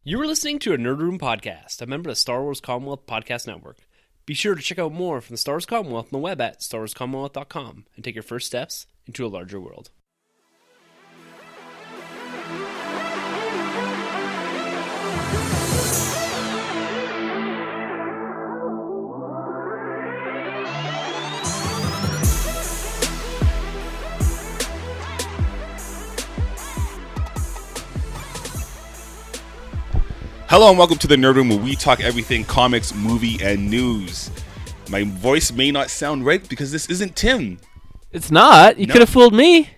You were listening to a Nerd Room podcast, a member of the Star Wars Commonwealth Podcast Network. Be sure to check out more from the Star Wars Commonwealth on the web at starwarscommonwealth.com and take your first steps into a larger world. Hello and welcome to the Nerd Room, where we talk everything comics, movie, and news. My voice may not sound right because this isn't Tim. It's not. You could have fooled me.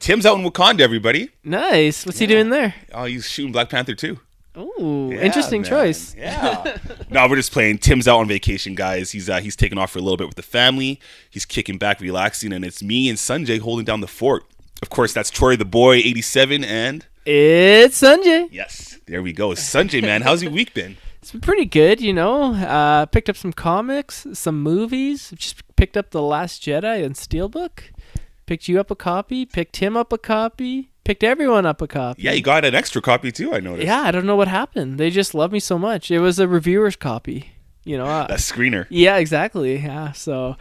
Tim's out in Wakanda, everybody. Nice. What's he doing there? Oh, he's shooting Black Panther too. Oh, interesting choice. Yeah. No, we're just playing. Tim's out on vacation, guys. He's taking off for a little bit with the family. He's kicking back, relaxing, and it's me and Sunjay holding down the fort. Of course, that's Troy the Boy, 87, and... It's Sunjay. Yes, there we go. Sunjay, man, how's your week been? It's been pretty good, you know. Picked up some comics, some movies. Just picked up The Last Jedi and Steelbook. Picked you up a copy. Picked him up a copy. Picked everyone up a copy. Yeah, you got an extra copy too, I noticed. Yeah, I don't know what happened. They just love me so much. It was a reviewer's copy, you know. That screener. Yeah, exactly. Yeah, so...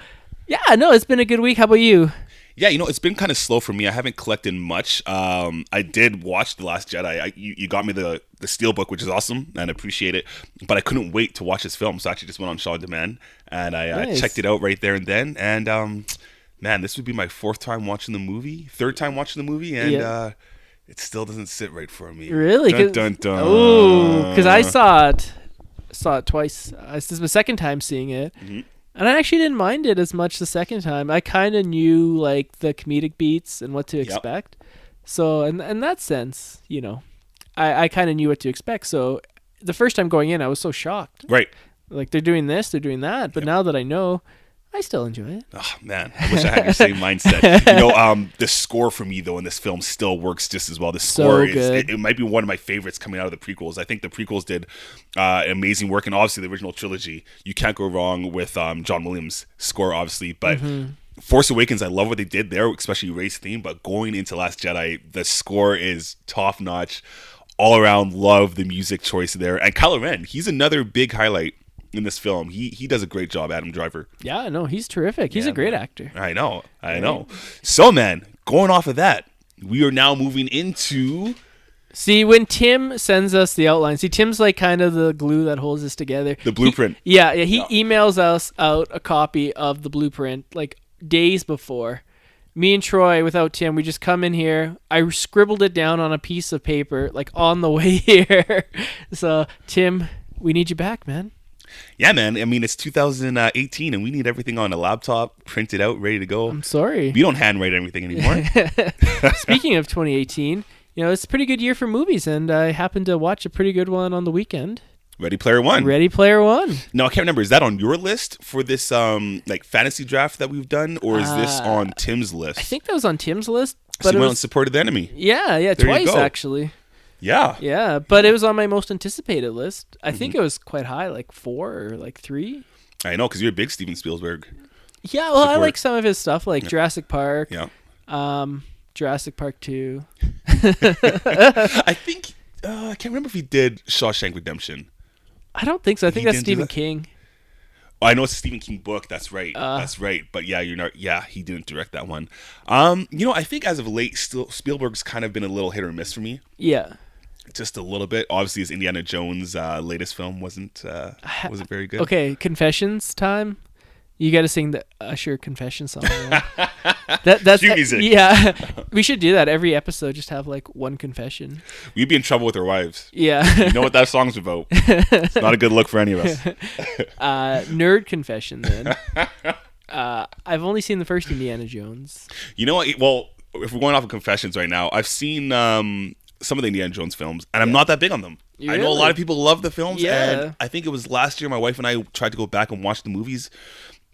Yeah, no, it's been a good week. How about you? Yeah, you know, it's been kind of slow for me. I haven't collected much. I did watch The Last Jedi. You got me the Steelbook, which is awesome, and I appreciate it. But I couldn't wait to watch this film, so I actually just went on Shaw Demand, and I checked it out right there and then. And, man, this would be my third time watching the movie, and it still doesn't sit right for me. Really? Dun, dun, dun. Oh, because I saw it twice. This is my second time seeing it. Mm-hmm. And I actually didn't mind it as much the second time. I kind of knew like the comedic beats and what to expect. So in that sense, you know, I kind of knew what to expect. So the first time going in, I was so shocked. Right. Like they're doing this, they're doing that. But now that I know, I still enjoy it. Oh, man, I wish I had your same mindset. You know, the score for me, though, in this film still works just as well. The score it might be one of my favorites coming out of the prequels. I think the prequels did amazing work, and obviously the original trilogy, you can't go wrong with John Williams' score, obviously. But Force Awakens, I love what they did there, especially Rey's theme. But going into Last Jedi, the score is top-notch. All around, love the music choice there. And Kylo Ren, he's another big highlight in this film. He does a great job, Adam Driver. Yeah, no, he's terrific. He's a great actor. I know. So, man, going off of that, we are now moving into... See, when Tim sends us the outline, Tim's like kind of the glue that holds us together. The blueprint. He emails us out a copy of the blueprint like days before. Me and Troy, without Tim, we just come in here. I scribbled it down on a piece of paper like on the way here. So, Tim, we need you back, man. Yeah, man. I mean, it's 2018, and we need everything on a laptop, printed out, ready to go. I'm sorry. We don't handwrite everything anymore. Speaking of 2018, you know, it's a pretty good year for movies, and I happened to watch a pretty good one on the weekend. Ready Player One. No, I can't remember. Is that on your list for this like fantasy draft that we've done, or is this on Tim's list? I think that was on Tim's list. But so you went and supported the enemy. Yeah, there twice actually. Yeah, but it was on my most anticipated list. I think it was quite high, like 4 or like 3. I know, because you're a big Steven Spielberg. Yeah, well, I like some of his stuff, like Jurassic Park. Yeah. Jurassic Park 2. I think I can't remember if he did Shawshank Redemption. I don't think so. I think that's Stephen King. Oh, I know it's a Stephen King book. That's right. But yeah, you're not. Yeah, he didn't direct that one. You know, I think as of late, Spielberg's kind of been a little hit or miss for me. Yeah. Just a little bit. Obviously, his Indiana Jones latest film wasn't very good. Okay, confessions time. You got to sing the Usher confession song. That's cue music. Yeah, we should do that every episode. Just have like one confession. We'd be in trouble with our wives. Yeah, you know what that song's about. It's not a good look for any of us. Nerd confession then. I've only seen the first Indiana Jones. You know what? Well, if we're going off of confessions right now, I've seen some of the Indiana Jones films, and I'm not that big on them. Really? I know a lot of people love the films, and I think it was last year my wife and I tried to go back and watch the movies.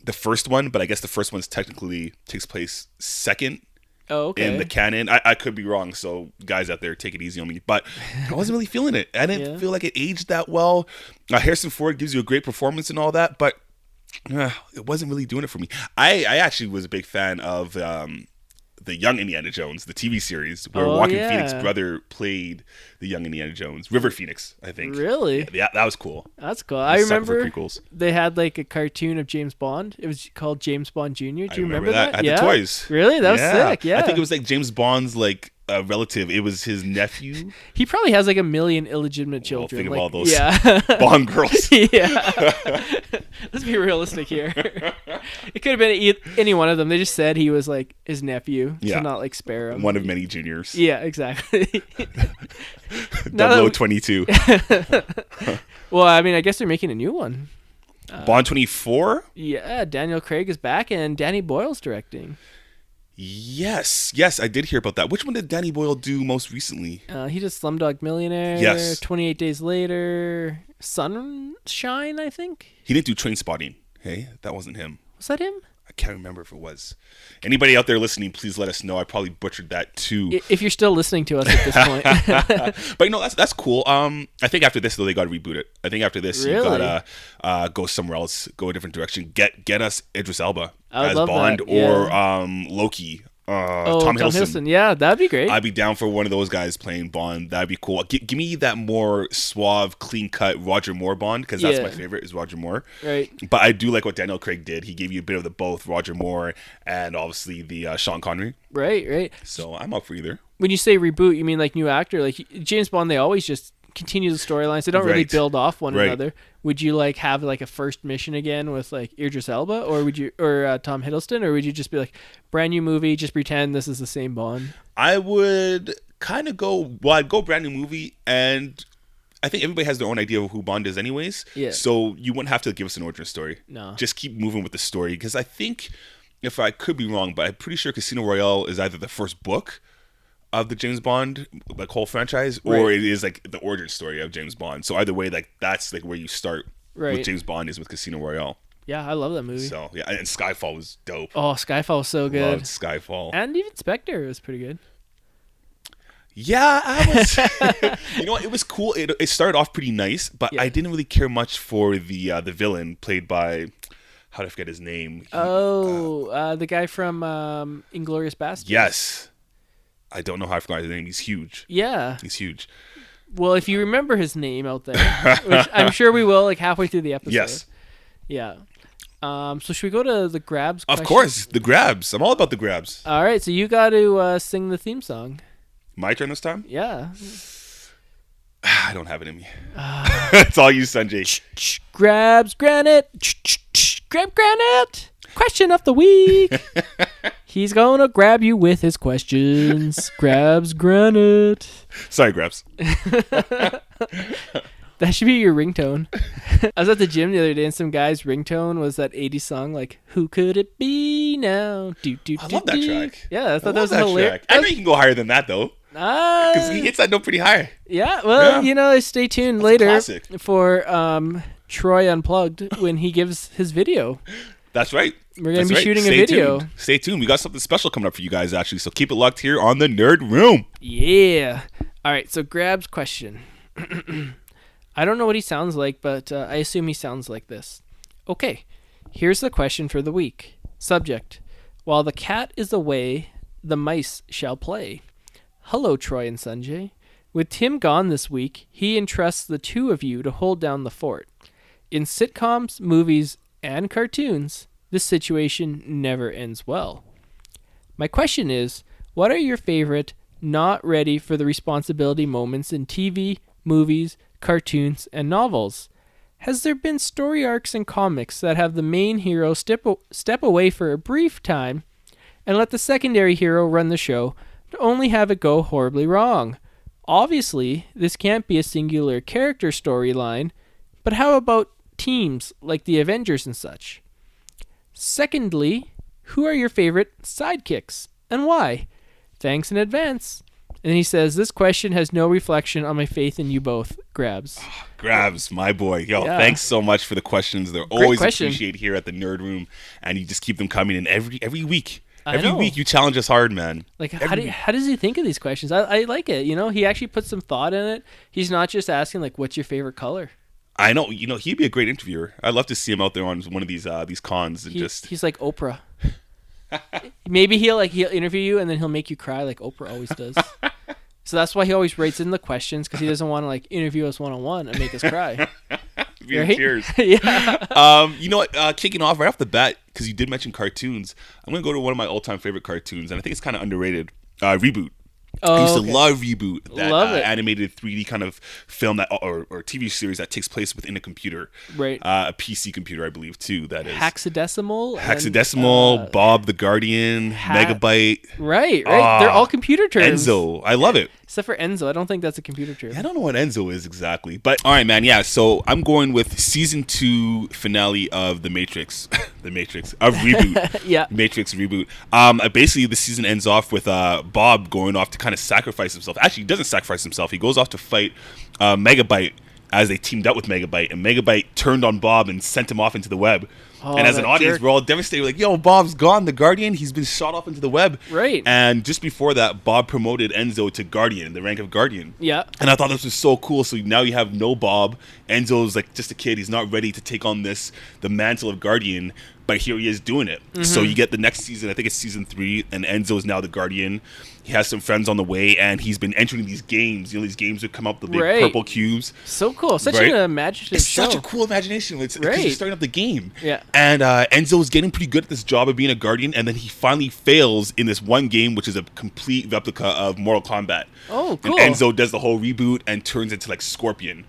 The first one, but I guess the first one technically takes place second in the canon. I could be wrong, so guys out there, take it easy on me. But I wasn't really feeling it. I didn't feel like it aged that well. Harrison Ford gives you a great performance and all that, but it wasn't really doing it for me. I actually was a big fan of the Young Indiana Jones, the TV series, where Joaquin Phoenix's brother played the Young Indiana Jones, River Phoenix, I think. Really? Yeah, that was cool. That's cool. I remember they had like a cartoon of James Bond. It was called James Bond Jr. Do you remember that? I had the toys. Really? That was sick. Yeah. I think it was like James Bond's like a relative. It was his nephew. He probably has like a million illegitimate children. Think like, of all those Bond girls. Yeah. Let's be realistic here. It could have been any one of them. They just said he was like his nephew, so not like spare him. One of many juniors. Yeah, exactly. 22. Well, I mean, I guess they're making a new one. Bond 24? Yeah, Daniel Craig is back and Danny Boyle's directing. Yes, I did hear about that. Which one did Danny Boyle do most recently? He did Slumdog Millionaire. Yes. 28 Days Later. Sunshine, I think. He didn't do Trainspotting. Hey, that wasn't him. Was that him? I can't remember if it was. Anybody out there listening, please let us know. I probably butchered that too. If you're still listening to us at this point. But that's cool. I think after this though, they got to reboot it. I think after this, you gotta go somewhere else, go a different direction. Get us Idris Elba as Bond or Loki. Tom Hiddleston. Yeah, that'd be great. I'd be down for one of those guys playing Bond. That'd be cool. Give me that more suave, clean-cut Roger Moore Bond, because that's my favorite, is Roger Moore. Right. But I do like what Daniel Craig did. He gave you a bit of the both Roger Moore and obviously the Sean Connery. Right. So I'm up for either. When you say reboot, you mean like new actor? Like James Bond, they always just continue the storylines. They don't really build off one another. Would you like have like a first mission again with like Idris Elba, or would you, or Tom Hiddleston, or would you just be like brand new movie, just pretend this is the same Bond? I would kind of go. Well, I'd go brand new movie, and I think everybody has their own idea of who Bond is, anyways. Yeah. So you wouldn't have to give us an origin story. No. Just keep moving with the story, because I think, if I could be wrong, but I'm pretty sure Casino Royale is either the first book of the James Bond like whole franchise, or it is like the origin story of James Bond. So either way, like that's like where you start with James Bond is with Casino Royale. Yeah, I love that movie. So yeah, and Skyfall was dope. Oh, Skyfall was so good. Loved Skyfall. And even Spectre was pretty good. Yeah, I was. You know what? It was cool. It started off pretty nice, but I didn't really care much for the villain played by, how did I forget his name? The guy from Inglourious Basterds. Yes. I don't know how I forgot his name. He's huge. Yeah. He's huge. Well, if you remember his name out there, which I'm sure we will, like halfway through the episode. Yes. Yeah. So should we go to the grabs question? Of course, the grabs. I'm all about the grabs. All right, so you got to sing the theme song. My turn this time? Yeah. I don't have it in me. It's all you, Sunjay. Grabs granite. Grab granite. Question of the week. He's gonna grab you with his questions. Grabs granite. Sorry, Grabs. That should be your ringtone. I was at the gym the other day and some guy's ringtone was that 80s song, like, who could it be now? I love that track. Yeah, I thought that was hilarious. I know you can go higher than that, though. Because he hits that note pretty high. Yeah, well, you know, stay tuned later for Troy Unplugged when he gives his video. That's right. We're going to be shooting a video. Stay tuned. We got something special coming up for you guys, actually. So keep it locked here on the Nerd Room. Yeah. All right. So Grab's question. I don't know what he sounds like, but I assume he sounds like this. Okay. Here's the question for the week. Subject. While the cat is away, the mice shall play. Hello, Troy and Sunjay. With Tim gone this week, he entrusts the two of you to hold down the fort. In sitcoms, movies, and cartoons, this situation never ends well. My question is, what are your favorite not ready for the responsibility moments in TV, movies, cartoons, and novels? Has there been story arcs in comics that have the main hero step away for a brief time and let the secondary hero run the show to only have it go horribly wrong? Obviously, this can't be a singular character storyline, but how about teams like the Avengers and such? Secondly, who are your favorite sidekicks and why? Thanks in advance. And then he says, this question has no reflection on my faith in you both. Grabs. Grabs, my boy. Yo, Thanks so much for the questions. They're always appreciated here at the Nerd Room, and you just keep them coming in every week. Every week you challenge us hard, man. Like, how does he think of these questions? I like it. You know, he actually puts some thought in it. He's not just asking, like, what's your favorite color? I know. You know, he'd be a great interviewer. I'd love to see him out there on one of these cons and he's like Oprah. Maybe he'll interview you and then he'll make you cry like Oprah always does. So that's why he always writes in the questions, because he doesn't want to like interview us one-on-one and make us cry. Be in tears. Yeah. You know what? Kicking off right off the bat, because you did mention cartoons, I'm gonna go to one of my all-time favorite cartoons, and I think it's kind of underrated. Reboot. Oh, I used to love Reboot, that Love it. animated 3D kind of film that or TV series that takes place within a computer, Right. A PC computer, I believe, too. That is Hexadecimal. Bob the Guardian, Megabyte. Right. They're all computer terms. Enzo, I love it. Except for Enzo, I don't think that's a computer term. I don't know what Enzo is exactly, but all right, man. Yeah, so I'm going with season 2 finale of The Matrix, The Matrix of Reboot. Yeah. Matrix Reboot. Basically, the season ends off with Bob going off to kind of sacrifice himself. Actually, he doesn't sacrifice himself. He goes off to fight Megabyte as they teamed up with Megabyte, and Megabyte turned on Bob and sent him off into the web. Oh, and as an audience, jerk. we're all devastated. Like, yo, Bob's gone. The Guardian, he's been shot off into the web. Right. And just before that, Bob promoted Enzo to Guardian, the rank of Guardian. Yeah. And I thought this was so cool. So now you have no Bob. Enzo's like just a kid. He's not ready to take on the mantle of Guardian. But here he is doing it. Mm-hmm. So you get the next season, I think it's season 3, and Enzo's now the Guardian. He has some friends on the way, and he's been entering these games. You know, these games that come up with the big purple cubes. So cool. Such an imaginative show. Such a cool imagination. It's because you're starting up the game. Yeah. And Enzo's getting pretty good at this job of being a Guardian, and then he finally fails in this one game, which is a complete replica of Mortal Kombat. Oh, cool. And Enzo does the whole reboot and turns into like Scorpion,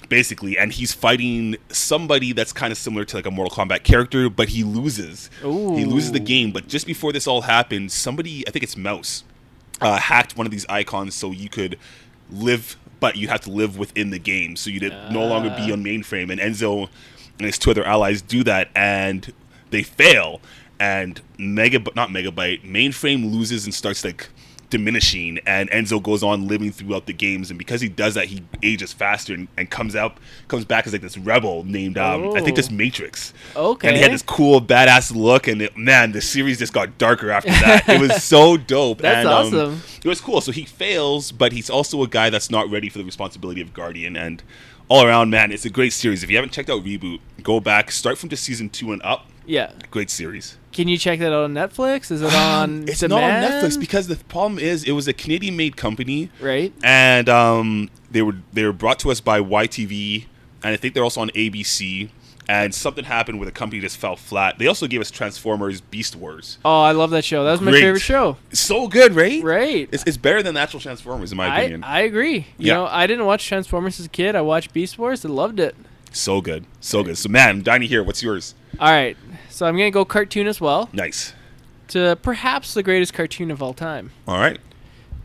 basically, and he's fighting somebody that's kind of similar to like a Mortal Kombat character, but he loses. Ooh. He loses the game. But just before this all happened, somebody, I think it's Mouse, hacked one of these icons so you could live, but you have to live within the game, so you'd no longer be on mainframe. And Enzo and his 2 other allies do that, and they fail. And mainframe loses and starts like diminishing, and Enzo goes on living throughout the games, and because he does that, he ages faster and comes back as like this rebel named I think this Matrix. Okay. And he had this cool badass look, and the series just got darker after that. It was so dope. That's awesome. It was cool. So he fails, but he's also a guy that's not ready for the responsibility of Guardian, and all around, man, it's a great series. If you haven't checked out Reboot, go back, start from just season 2 and up. Yeah. Great series. Can you check that out on Netflix? Is it on It's demand? not on Netflix because the problem is it was a Canadian-made company, right? And they were brought to us by YTV, and I think they're also on ABC. And something happened where the company just fell flat. They also gave us Transformers: Beast Wars. Oh, I love that show. That was my favorite show. So good, right? Right. It's better than the actual Transformers, in my opinion. I agree. You know, I didn't watch Transformers as a kid. I watched Beast Wars and loved it. So good. So good. So, man, I'm dying to hear. What's yours? All right. So I'm going to go cartoon as well. Nice. To perhaps the greatest cartoon of all time. All right.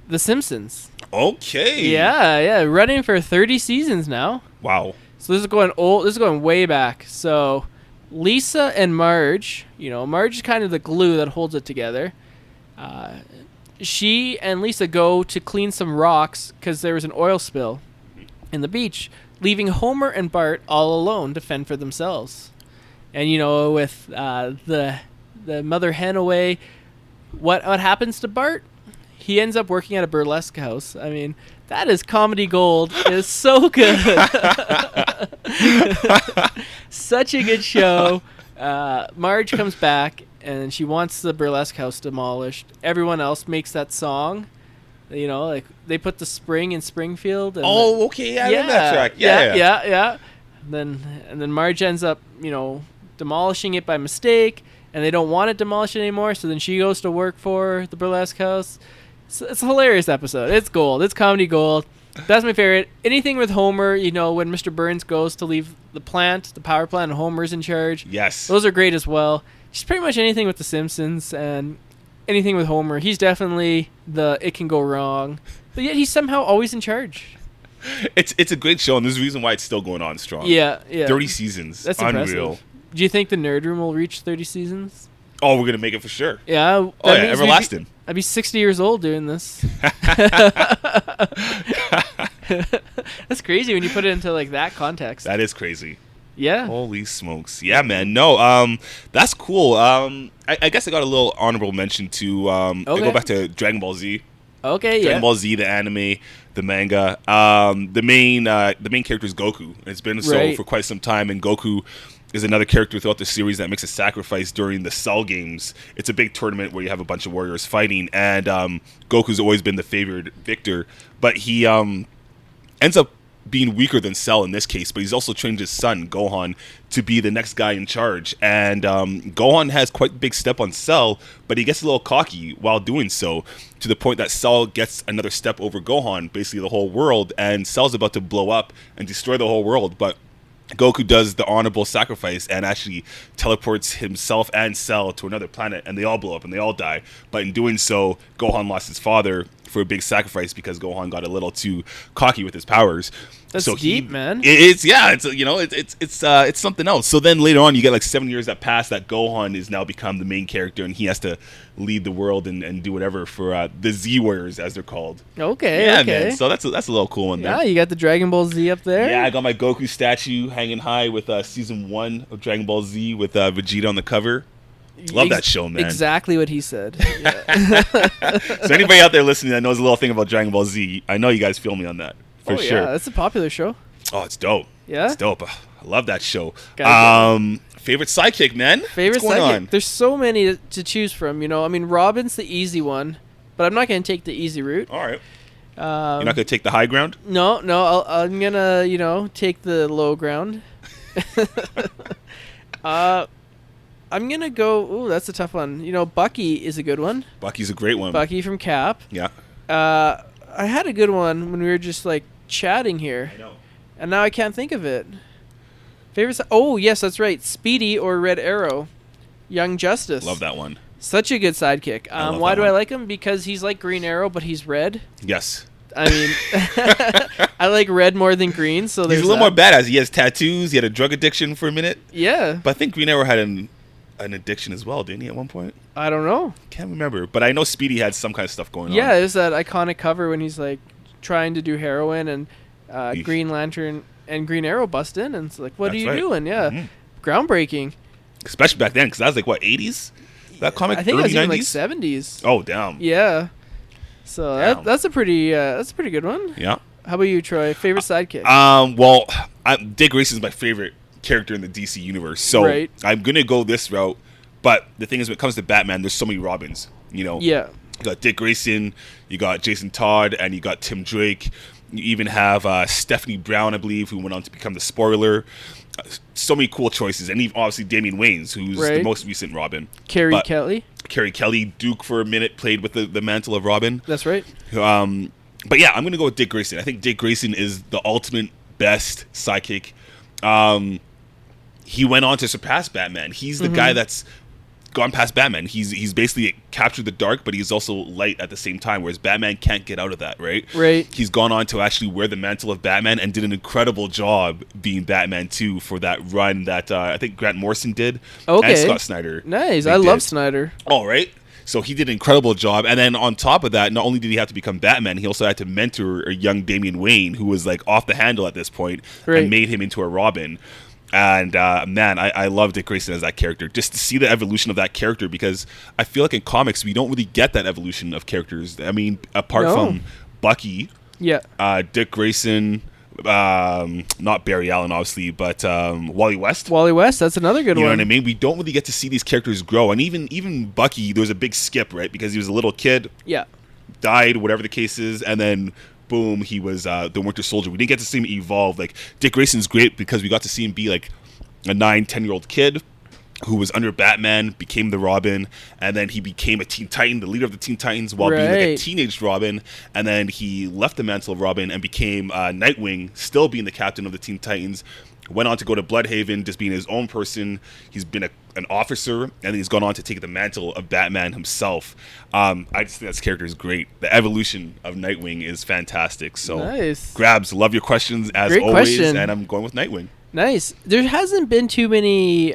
The Simpsons. Okay. Yeah. Running for 30 seasons now. Wow. So this is going old. This is going way back. So Lisa and Marge, Marge is kind of the glue that holds it together. She and Lisa go to clean some rocks because there was an oil spill in the beach, leaving Homer and Bart all alone to fend for themselves. And with the mother hen away, what happens to Bart? He ends up working at a burlesque house. I mean, that is comedy gold. It's so good. Such a good show. Marge comes back and she wants the burlesque house demolished. Everyone else makes that song. Like they put the spring in Springfield. And okay. Yeah, I know that track. Yeah. And then Marge ends up, demolishing it by mistake, and they don't want it demolished anymore. So then she goes to work for the burlesque house. It's a hilarious episode. It's gold. It's comedy gold. That's my favorite. Anything with Homer, when Mr. Burns goes to leave the power plant, and Homer's in charge. Yes. Those are great as well. Just pretty much anything with The Simpsons and anything with Homer. He's definitely it can go wrong, but yet he's somehow always in charge. It's a great show, and there's a reason why it's still going on strong. Yeah. 30 seasons. That's unreal. Impressive. Do you think the Nerd Room will reach 30 seasons? Oh, we're gonna make it for sure. Yeah. Everlasting. I'd be 60 years old doing this. That's crazy when you put it into like that context. That is crazy. Yeah. Holy smokes. Yeah, man. No, that's cool. I guess I got a little honorable mention to I go back to Dragon Ball Z. Okay, Dragon Ball Z, the anime, the manga. The main character is Goku. It's been so for quite some time, and Goku is another character throughout the series that makes a sacrifice during the Cell games. It's a big tournament where you have a bunch of warriors fighting, and Goku's always been the favored victor, but he ends up being weaker than Cell in this case, but he's also trained his son, Gohan, to be the next guy in charge. And Gohan has quite a big step on Cell, but he gets a little cocky while doing so, to the point that Cell gets another step over Gohan, basically the whole world, and Cell's about to blow up and destroy the whole world, but Goku does the honorable sacrifice and actually teleports himself and Cell to another planet, and they all blow up and they all die. But in doing so, Gohan lost his father for a big sacrifice because Gohan got a little too cocky with his powers. That's so deep, man. It's it's something else. So then later on, you get like 7 years that pass that Gohan is now become the main character, and he has to lead the world and do whatever for the Z Warriors, as they're called. Okay, yeah, okay. man. So that's a little cool one. Yeah, you got the Dragon Ball Z up there. Yeah, I got my Goku statue hanging high with season 1 of Dragon Ball Z with Vegeta on the cover. Love that show, man. Exactly what he said. Yeah. So anybody out there listening that knows a little thing about Dragon Ball Z, I know you guys feel me on that for sure. Yeah, that's a popular show. Oh, it's dope. Yeah, it's dope. I love that show. Favorite sidekick, man. Favorite sidekick. There's so many to choose from. You know, I mean, Robin's the easy one, but I'm not going to take the easy route. All right. You're not going to take the high ground? No. I'm going to, take the low ground. I'm going to go... Ooh, that's a tough one. Bucky is a good one. Bucky's a great one. Bucky from Cap. Yeah. I had a good one when we were just, chatting here. I know. And now I can't think of it. Favorite... Oh, yes, that's right. Speedy or Red Arrow. Young Justice. Love that one. Such a good sidekick. Why do I like him? Because he's like Green Arrow, but he's red. Yes. I mean, I like red more than green, so he's a little more badass. He has tattoos. He had a drug addiction for a minute. Yeah. But I think Green Arrow had an addiction as well, didn't he, at one point? I don't know. Can't remember. But I know Speedy had some kind of stuff going on. Yeah, there's that iconic cover when he's, trying to do heroin, and Green Lantern and Green Arrow bust in, and it's like, what are you doing? Yeah. Mm-hmm. Groundbreaking. Especially back then, because that was, 80s? That comic, I think early it was 90s? even 70s. Oh, damn. Yeah. So that's a pretty good one. Yeah. How about you, Troy? Favorite sidekick? Well, Dick Grayson's my favorite character in the DC universe, so right. I'm gonna go this route. But the thing is, when it comes to Batman, there's so many Robins. Yeah. You got Dick Grayson, you got Jason Todd, and you got Tim Drake. You even have Stephanie Brown, I believe, who went on to become the Spoiler. So many cool choices, and even obviously Damian Wayans, who's the most recent Robin. Carrie Kelly, Duke for a minute played with the mantle of Robin. That's right. But yeah, I'm gonna go with Dick Grayson. I think Dick Grayson is the ultimate best sidekick. He went on to surpass Batman. He's the guy that's gone past Batman. He's basically captured the dark, but he's also light at the same time, whereas Batman can't get out of that, right? Right. He's gone on to actually wear the mantle of Batman and did an incredible job being Batman 2 for that run that I think Grant Morrison did. Okay. And Scott Snyder. Nice. I love Snyder. All right. So he did an incredible job. And then on top of that, not only did he have to become Batman, he also had to mentor a young Damian Wayne, who was off the handle at this point, and made him into a Robin. And man, I love Dick Grayson as that character. Just to see the evolution of that character, because I feel like in comics we don't really get that evolution of characters. I mean, apart from Bucky, Dick Grayson, not Barry Allen, obviously, but Wally West. Wally West, that's another good one. You know what I mean? We don't really get to see these characters grow, and even Bucky, there was a big skip, right? Because he was a little kid, died, whatever the case is, and then boom, he was the Winter Soldier. We didn't get to see him evolve. Dick Grayson's great because we got to see him be a 9-10-year-old kid who was under Batman, became the Robin, and then he became a Teen Titan, the leader of the Teen Titans, while being a teenage Robin, and then he left the mantle of Robin and became Nightwing, still being the captain of the Teen Titans. Went on to go to Bloodhaven, just being his own person. He's been an officer, and then he's gone on to take the mantle of Batman himself. I just think that character is great. The evolution of Nightwing is fantastic. So, nice. Grabs, love your questions as Great always, question. And I'm going with Nightwing. Nice. There hasn't been too many,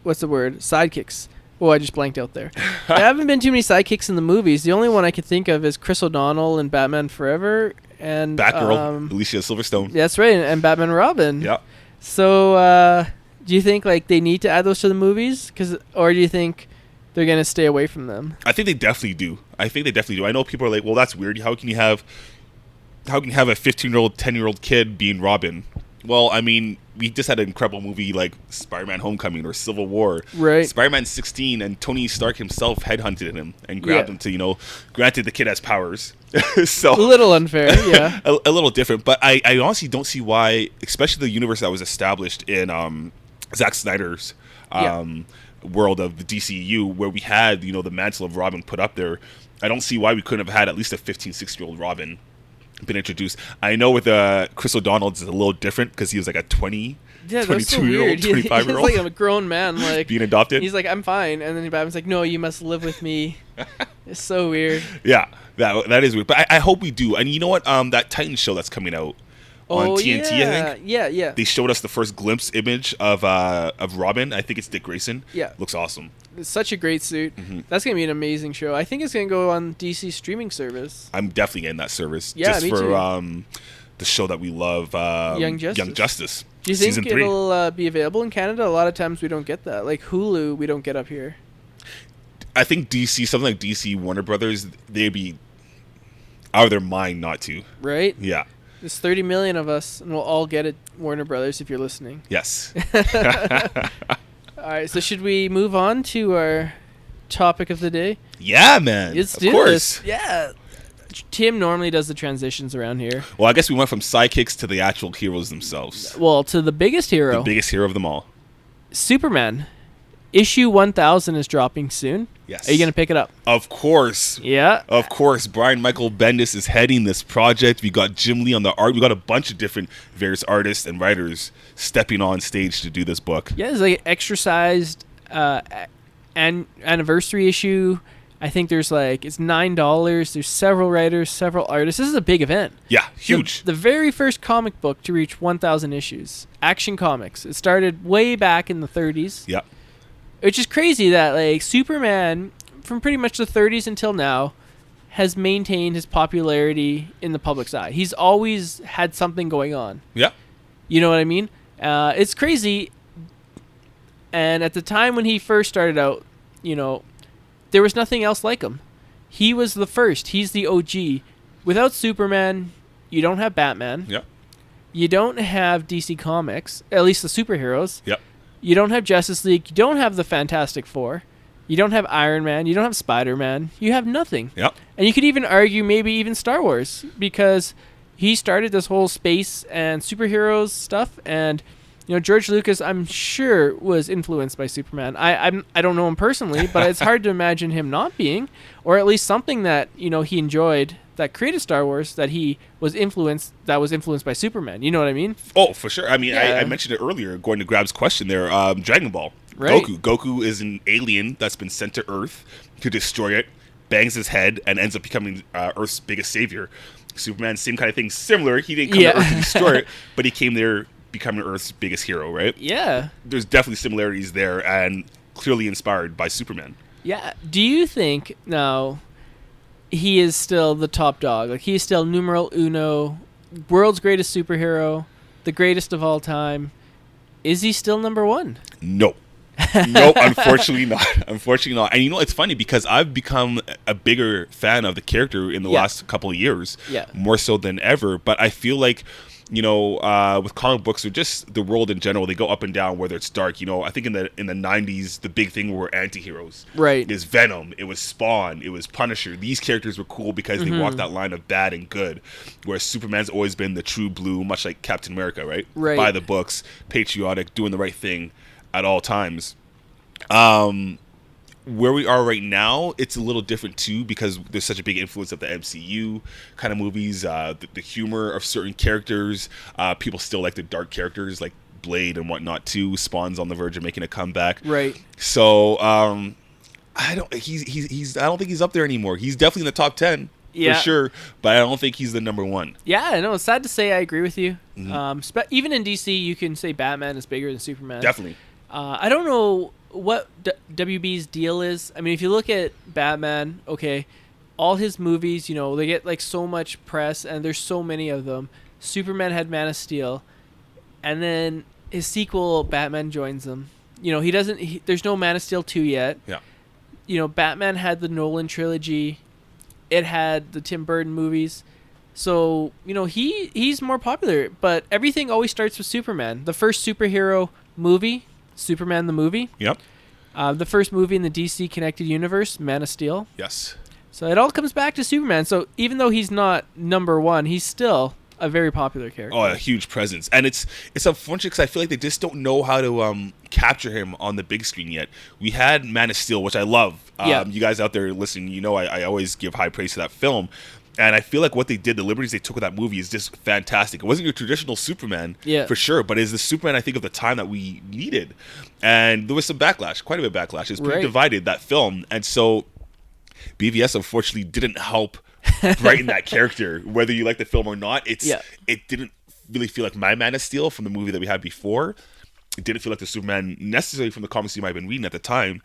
what's the word? Sidekicks. Oh, I just blanked out there. There haven't been too many sidekicks in the movies. The only one I could think of is Chris O'Donnell in Batman Forever. And Batgirl, Alicia Silverstone. That's right, and Batman and Robin. Yeah. So, do you think they need to add those to the movies, or do you think they're gonna stay away from them? I think they definitely do. I know people are like, well, that's weird. How can you have a 15-year-old, 10-year-old kid being Robin? Well, I mean, we just had an incredible movie like Spider-Man Homecoming or Civil War. Right. Spider-Man 16 and Tony Stark himself headhunted him and grabbed him to, granted the kid has powers. So a little unfair, yeah. a little different. But I honestly don't see why, especially the universe that was established in Zack Snyder's world of the DCU, where we had, the mantle of Robin put up there. I don't see why we couldn't have had at least a 15, 16-year-old Robin been introduced. I know with Chris O'Donnell it's a little different because he was like a 22-year-old, 25-year-old. He's like a grown man, like being adopted. He's like, I'm fine, and then Batman's like, no, you must live with me. It's so weird. Yeah, that is weird. But I hope we do. And you know what? That Titan show that's coming out on TNT, I think. Yeah. They showed us the first glimpse image of Robin. I think it's Dick Grayson. Yeah, looks awesome. It's such a great suit. Mm-hmm. That's gonna be an amazing show. I think it's gonna go on DC streaming service. I'm definitely getting that service. Yeah, just me for too. The show that we love, Young Justice. Do you think it'll be available in Canada? A lot of times we don't get that. Like Hulu, we don't get up here. I think DC, something like DC Warner Brothers, they'd be out of their mind not to. Right? Yeah. There's 30 million of us, and we'll all get it, Warner Brothers, if you're listening. Yes. All right, so should we move on to our topic of the day? Yeah, man. Let's do this. Yeah. Tim normally does the transitions around here. Well, I guess we went from sidekicks to the actual heroes themselves. Well, to the biggest hero. The biggest hero of them all. Superman. Issue 1000 is dropping soon. Yes. Are you going to pick it up? Of course. Yeah. Of course. Brian Michael Bendis is heading this project. We got Jim Lee on the art. We got a bunch of different various artists and writers stepping on stage to do this book. Yeah, it's like an extra-sized anniversary issue. I think there's it's $9. There's several writers, several artists. This is a big event. Yeah, huge. The very first comic book to reach 1,000 issues. Action Comics. It started way back in the 30s. Yeah. Which is crazy that Superman, from pretty much the 30s until now, has maintained his popularity in the public's eye. He's always had something going on. Yeah. You know what I mean? It's crazy. And at the time when he first started out, there was nothing else like him. He was the first. He's the OG. Without Superman, you don't have Batman. Yeah. You don't have DC Comics, at least the superheroes. Yep. You don't have Justice League. You don't have the Fantastic Four. You don't have Iron Man. You don't have Spider-Man. You have nothing. Yep. And you could even argue maybe even Star Wars, because he started this whole space and superheroes stuff. And George Lucas, I'm sure, was influenced by Superman. I don't know him personally, but it's hard to imagine him not being, or at least something that he enjoyed, that created Star Wars, that was influenced by Superman. You know what I mean? Oh, for sure. I mean, yeah. I mentioned it earlier, going to Grab's question there. Dragon Ball. Right. Goku is an alien that's been sent to Earth to destroy it, bangs his head, and ends up becoming Earth's biggest savior. Superman, same kind of thing, similar. He didn't come to Earth to destroy it, but he came there becoming Earth's biggest hero, right? Yeah. There's definitely similarities there, and clearly inspired by Superman. Yeah. Do you think now he is still the top dog? Like, he is still numero uno, world's greatest superhero, the greatest of all time. Is he still number one? No. No, unfortunately not. Unfortunately not. And it's funny because I've become a bigger fan of the character in the last couple of years. Yeah. More so than ever. But I feel like, with comic books or just the world in general, they go up and down, whether it's dark. I think in the 90s, the big thing were anti-heroes. Right. It was Venom. It was Spawn. It was Punisher. These characters were cool because they walked that line of bad and good. Whereas Superman's always been the true blue, much like Captain America, right? Right. By the books, patriotic, doing the right thing at all times. Where we are right now, it's a little different too, because there's such a big influence of the MCU kind of movies, the humor of certain characters. People still like the dark characters like Blade and whatnot too. Spawn's on the verge of making a comeback. Right. So I don't think he's up there anymore. He's definitely in the top 10 for sure, but I don't think he's the number one. Yeah, I know. It's sad to say. I agree with you. Mm-hmm. Even in DC, you can say Batman is bigger than Superman. Definitely. I don't know what WB's deal is. I mean, if you look at Batman, okay, all his movies, they get so much press, and there's so many of them. Superman had Man of Steel, and then his sequel, Batman, joins them. There's no Man of Steel 2 yet. Yeah. Batman had the Nolan trilogy. It had the Tim Burton movies. So, he's more popular, but everything always starts with Superman. The first superhero movie, Superman the movie. Yep. The first movie in the DC connected universe, Man of Steel. Yes. So it all comes back to Superman. So even though he's not number one, he's still a very popular character. Oh, a huge presence. And it's unfortunate because I feel like they just don't know how to capture him on the big screen yet. We had Man of Steel, which I love. You guys out there listening, I always give high praise to that film. And I feel like what they did, the liberties they took with that movie is just fantastic. It wasn't your traditional Superman, for sure, but it's the Superman, I think, of the time that we needed. And there was some backlash, quite a bit of backlash. It was pretty divided, that film. And so BVS, unfortunately, didn't help brighten that character. Whether you like the film or not, it didn't really feel like my Man of Steel from the movie that we had before. It didn't feel like the Superman necessarily from the comics you might have been reading at the time.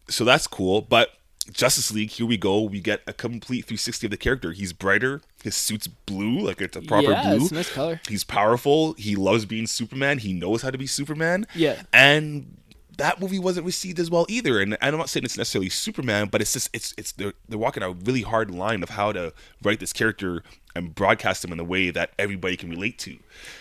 So that's cool, but Justice League, here we go. We get a complete 360 of the character. He's brighter. His suit's blue, like it's a proper blue. It's a nice color. He's powerful. He loves being Superman. He knows how to be Superman. Yeah. And that movie wasn't received as well either. And I'm not saying it's necessarily Superman, but it's just they're walking a really hard line of how to write this character and broadcast him in a way that everybody can relate to.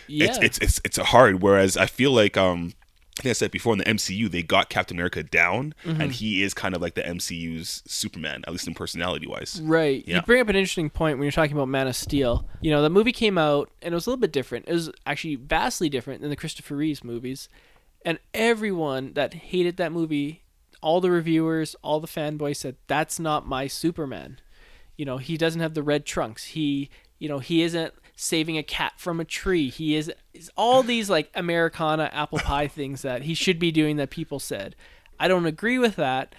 Yeah. It's a hard. Whereas I feel like I think I said before in the MCU, they got Captain America down, and he is kind of like the MCU's Superman, at least in personality wise. Right. Yeah. You bring up an interesting point when you're talking about Man of Steel. The movie came out, and it was a little bit different. It was actually vastly different than the Christopher Reeves movies. And everyone that hated that movie, all the reviewers, all the fanboys said, that's not my Superman. He doesn't have the red trunks. He isn't saving a cat from a tree. He is all these like Americana apple pie things that he should be doing that people said. I don't agree with that,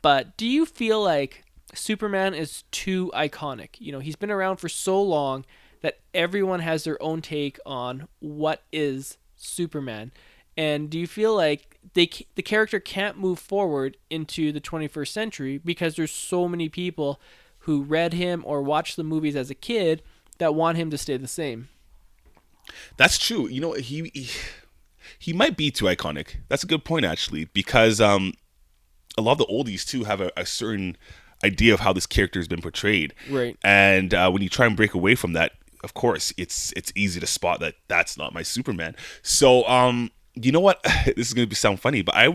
but do you feel like Superman is too iconic? He's been around for so long that everyone has their own take on what is Superman. And do you feel like the character can't move forward into the 21st century because there's so many people who read him or watched the movies as a kid that want him to stay the same? That's true. He might be too iconic. That's a good point, actually, because a lot of the oldies too have a certain idea of how this character has been portrayed. Right. And when you try and break away from that, of course, it's easy to spot that that's not my Superman. So you know what? This is going to sound funny, but I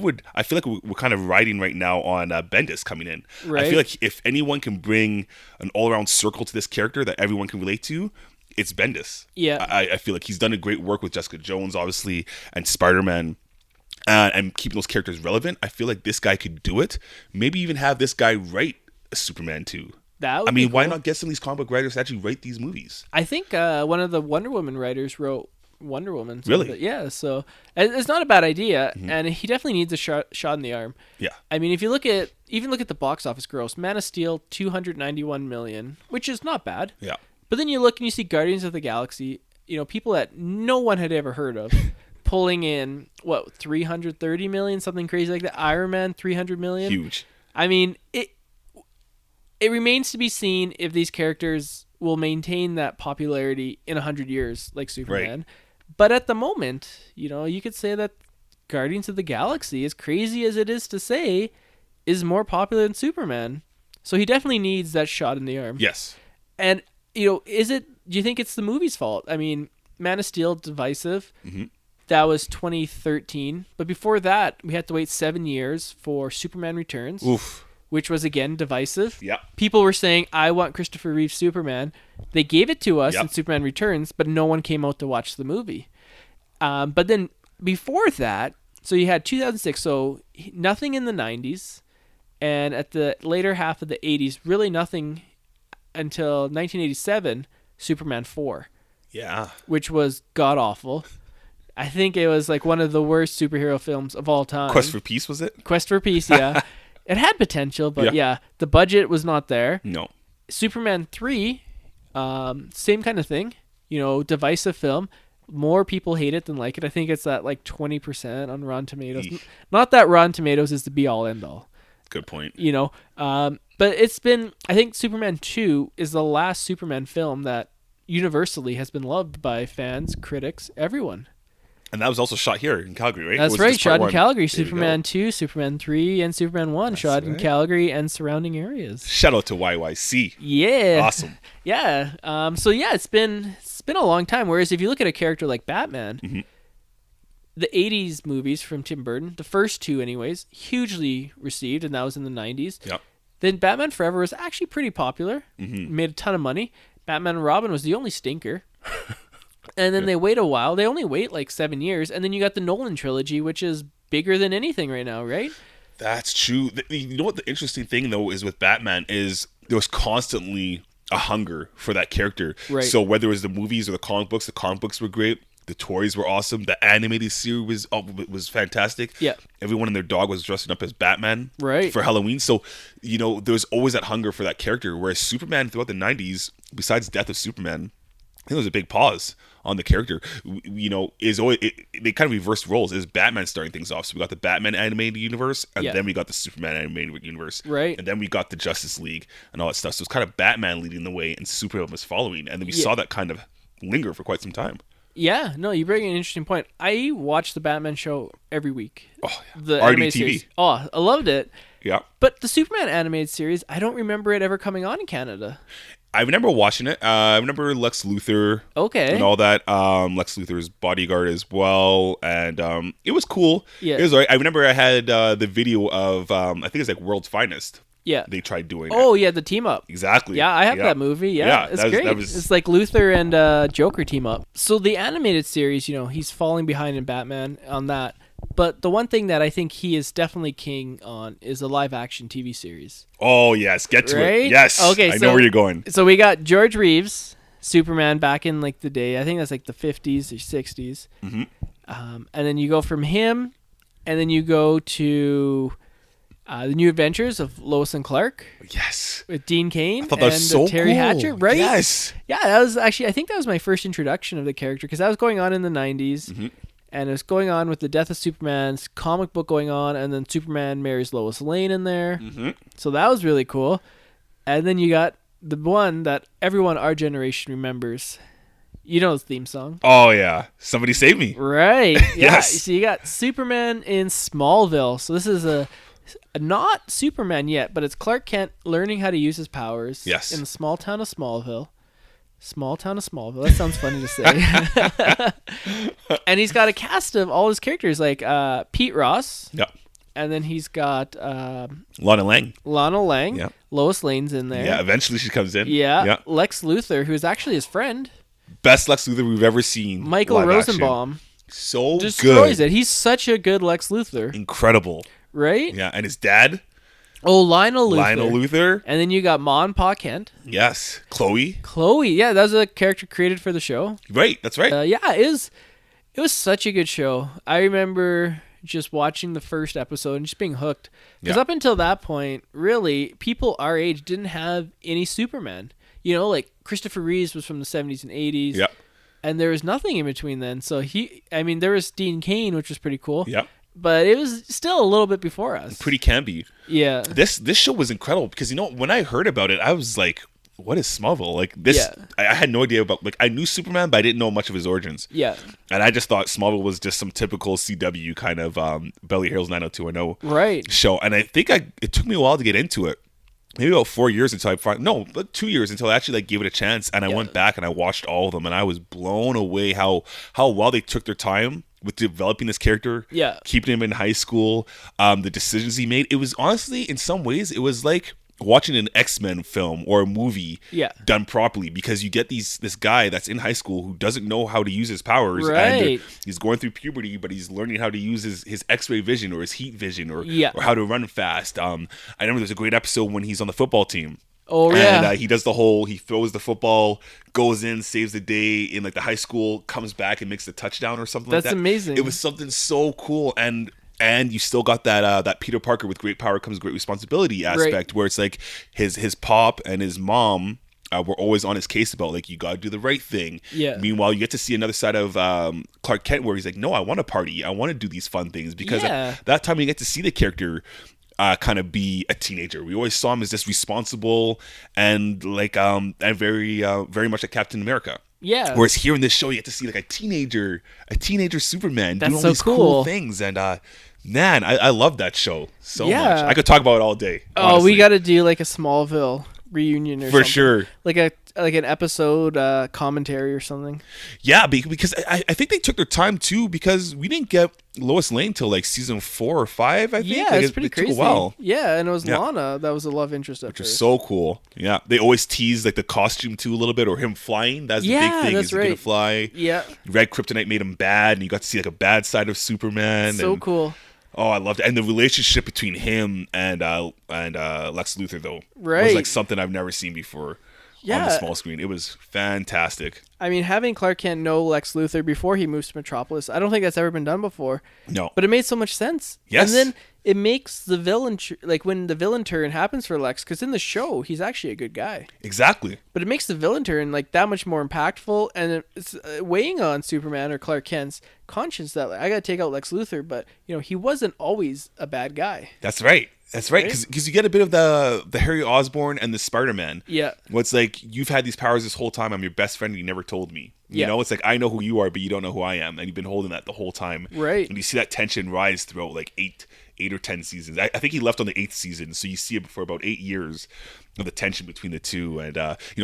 feel like we're kind of riding right now on Bendis coming in. Right. I feel like if anyone can bring an all-around circle to this character that everyone can relate to, it's Bendis. Yeah. I feel like he's done a great work with Jessica Jones, obviously, and Spider-Man, and keeping those characters relevant. I feel like this guy could do it. Maybe even have this guy write a Superman 2. That would be cool. Why not get some of these comic book writers to actually write these movies? I think one of the Wonder Woman writers wrote Wonder Woman. Really? Yeah, so it's not a bad idea, and he definitely needs a shot in the arm. Yeah. If you look at the box office gross, Man of Steel, $291 million, which is not bad. Yeah. But then you look and you see Guardians of the Galaxy, people that no one had ever heard of, pulling in, what, $330 million, something crazy like that. Iron Man, $300 million. Huge. It remains to be seen if these characters will maintain that popularity in 100 years, like Superman. Right. But at the moment, you could say that Guardians of the Galaxy, as crazy as it is to say, is more popular than Superman. So he definitely needs that shot in the arm. Yes. And, do you think it's the movie's fault? Man of Steel, divisive. Mm-hmm. That was 2013. But before that, we had to wait 7 years for Superman Returns. Oof. Which was, again, divisive. Yeah. People were saying, I want Christopher Reeve's Superman. They gave it to us in Superman Returns, but no one came out to watch the movie. But then before that, so you had 2006, so nothing in the 90s. And at the later half of the 80s, really nothing until 1987, Superman 4. Yeah. Which was god-awful. I think it was like one of the worst superhero films of all time. Quest for Peace, was it? Quest for Peace, yeah. It had potential, but the budget was not there. No. Superman 3, same kind of thing. Divisive film. More people hate it than like it. I think it's at like 20% on Rotten Tomatoes. Not that Rotten Tomatoes is the be-all, end-all. Good point. But it's been... I think Superman 2 is the last Superman film that universally has been loved by fans, critics, everyone. And that was also shot here in Calgary, right? That's right, shot in Calgary. There Superman 2, Superman 3, and Superman 1 shot in Calgary and surrounding areas. Shout out to YYC. Yeah. Awesome. Yeah. So yeah, it's been a long time. Whereas if you look at a character like Batman, the 80s movies from Tim Burton, the first two anyways, hugely received, and that was in the 90s. Yep. Then Batman Forever was actually pretty popular. Made a ton of money. Batman and Robin was the only stinker. And then they wait a while. They only wait like 7 years. And then you got the Nolan trilogy, which is bigger than anything right now, right? That's true. You know what the interesting thing, though, is with Batman is there was constantly a hunger for that character. Right. So whether it was the movies or the comic books were great. The toys were awesome. The animated series was fantastic. Yeah. Everyone and their dog was dressing up as Batman for Halloween. So, there was always that hunger for that character. Whereas Superman throughout the 90s, besides Death of Superman, I think there was a big pause on the character. Is always they kind of reversed roles. Is Batman starting things off? So we got the Batman animated universe, and then we got the Superman animated universe, right? And then we got the Justice League and all that stuff. So it's kind of Batman leading the way, and Superman was following, and then we saw that kind of linger for quite some time. Yeah, no, you bring an interesting point. I watch the Batman show every week. Oh, the animated TV. Oh, I loved it. Yeah. But the Superman animated series, I don't remember it ever coming on in Canada. I remember watching it. I remember Lex Luthor and all that. Lex Luthor's bodyguard as well. And it was cool. Yeah. It was all right. I remember I had the video of, I think it's like World's Finest. Yeah. They tried doing Oh, yeah, the team up. Exactly. Yeah, I have that movie. Yeah, it's great. It's like Luthor and Joker team up. So the animated series, he's falling behind in Batman on that. But the one thing that I think he is definitely king on is a live-action TV series. Oh, yes. Get to it. Yes. Okay, I know where you're going. So we got George Reeves, Superman, back in like the day. I think that's like the 50s or 60s. And then you go from him, and then you go to the New Adventures of Lois and Clark. Yes. With Dean Cain. I thought that was so Terry cool. Hatcher, right? Yes. Yeah, that was actually, I think that was my first introduction of the character, because that was going on in the 90s. And it was going on with the Death of Superman's comic book going on, and then Superman marries Lois Lane in there. So that was really cool. And then you got the one that everyone our generation remembers. You know the theme song. Oh, yeah. Somebody Save Me. Right. Yeah. Yes. So you got Superman in Smallville. So this is a not Superman yet, but it's Clark Kent learning how to use his powers in the small town of Smallville. Small town of Smallville. That sounds funny to say. And he's got a cast of all his characters, like Pete Ross. Yep. And then he's got Lana Lang. Yep. Lois Lane's in there. Yeah, eventually she comes in. Yeah. Yep. Lex Luthor, who's actually his friend. Best Lex Luthor we've ever seen. Michael Rosenbaum. So destroys good. it. He's such a good Lex Luthor. Incredible. Right? Yeah, and his dad. Oh, Lionel Luthor. Lionel Luthor. And then you got Ma and Pa Kent. Yes. Chloe. Yeah, that was a character created for the show. Right, that's right. Yeah, it was such a good show. I remember just watching the first episode and just being hooked. Because up until that point, really, people our age didn't have any Superman. Like Christopher Reeves was from the 70s and 80s. Yep. And there was nothing in between then. So there was Dean Cain, which was pretty cool. Yep. But it was still a little bit before us. Pretty campy. Yeah. This show was incredible because, when I heard about it, I was like, what is Smallville? Like this, I had no idea about, I knew Superman, but I didn't know much of his origins. Yeah. And I just thought Smallville was just some typical CW kind of Beverly Hills 90210 right. show. And I think it took me a while to get into it. Maybe about 4 years until but 2 years until I actually gave it a chance. And I went back and I watched all of them, and I was blown away how well they took their time with developing this character, keeping him in high school, the decisions he made. It was honestly, in some ways, it was like watching an X-Men film or a movie done properly, because you get this guy that's in high school who doesn't know how to use his powers, and he's going through puberty, but he's learning how to use his X-ray vision or his heat vision or how to run fast. I remember there's a great episode when he's on the football team. Oh, yeah. And he does he throws the football, goes in, saves the day in like the high school, comes back and makes the touchdown or something like that. That's amazing. It was something so cool. And you still got that Peter Parker with great power comes great responsibility aspect, where it's like his pop and his mom were always on his case about, like, you got to do the right thing. Yeah. Meanwhile, you get to see another side of Clark Kent where he's like, no, I want to party. I want to do these fun things. Because at that time you get to see the character kind of be a teenager. We always saw him as just responsible and like and very very much like Captain America. Yeah. Whereas here in this show, you get to see like a teenager Superman That's doing all so these cool things, and man, I love that show so much. I could talk about it all day. Oh, honestly. we got to do like a Smallville reunion or for something. sure, like an episode commentary or something. Yeah, because I think they took their time too, because we didn't get Lois Lane till like season 4 or 5. I think. Yeah, like, it's pretty crazy. Took a while. Yeah, and it was Lana that was a love interest at which first. was so cool. Yeah, they always tease like the costume too a little bit, or him flying. That's the big thing. That's is right. He gonna fly. Yeah. Red Kryptonite made him bad, and you got to see like a bad side of Superman. So cool. Oh, I loved it. And the relationship between him and Lex Luthor, though, right. was like something I've never seen before on the small screen. It was fantastic. I mean, having Clark Kent know Lex Luthor before he moves to Metropolis, I don't think that's ever been done before. No. But it made so much sense. Yes. And then it makes the villain, like when the villain turn happens for Lex, because in the show, he's actually a good guy. Exactly. But it makes the villain turn like that much more impactful, and it's weighing on Superman or Clark Kent's conscience that like, I got to take out Lex Luthor, but he wasn't always a bad guy. That's right. That's right, because you get a bit of the Harry Osborn and the Spider-Man. Yeah. What's like, you've had these powers this whole time. I'm your best friend and you never told me. You know, it's like, I know who you are, but you don't know who I am. And you've been holding that the whole time. Right. And you see that tension rise throughout like 8 or 10 seasons. I think he left on the 8th season. So you see it for about 8 years of the tension between the two. And,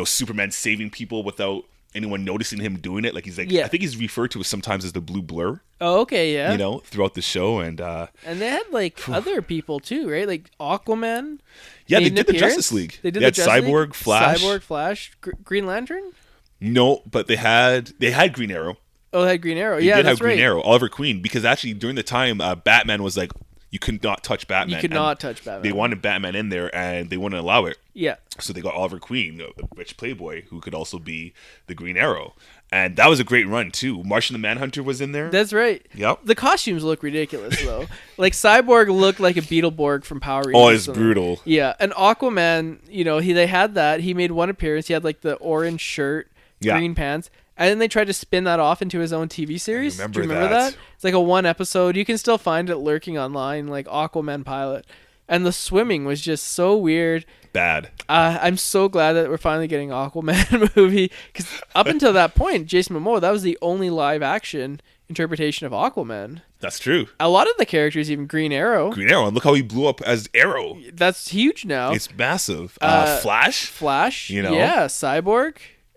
Superman saving people without anyone noticing him doing it. Like he's like, I think he's referred to sometimes as the blue blur. Oh, okay, yeah. Throughout the show. And they had like other people too, right? Like Aquaman. Yeah, they did the Justice League. They did the Justice Cyborg, League? Flash. Cyborg, Flash, Green Lantern? No, but they had Green Arrow. Oh, they had Green Arrow. They did have Green Arrow. Oliver Queen, because actually during the time Batman was like, you could not touch Batman. You could not touch Batman. They wanted Batman in there, and they wouldn't allow it. Yeah. So they got Oliver Queen, a rich playboy, who could also be the Green Arrow. And that was a great run, too. Martian the Manhunter was in there. That's right. Yep. The costumes look ridiculous, though. Like, Cyborg looked like a Beetleborg from Power Rangers. Oh, it's brutal. Yeah. And Aquaman, they had that. He made one appearance. He had, like, the orange shirt, green pants. And then they tried to spin that off into his own TV series. Do you remember that? It's like a 1 episode. You can still find it lurking online, like Aquaman pilot. And the swimming was just so weird. Bad. I'm so glad that we're finally getting an Aquaman movie. Because up until that point, Jason Momoa, that was the only live action interpretation of Aquaman. That's true. A lot of the characters, even Green Arrow. And look how he blew up as Arrow. That's huge now. It's massive. Flash. Yeah, Cyborg.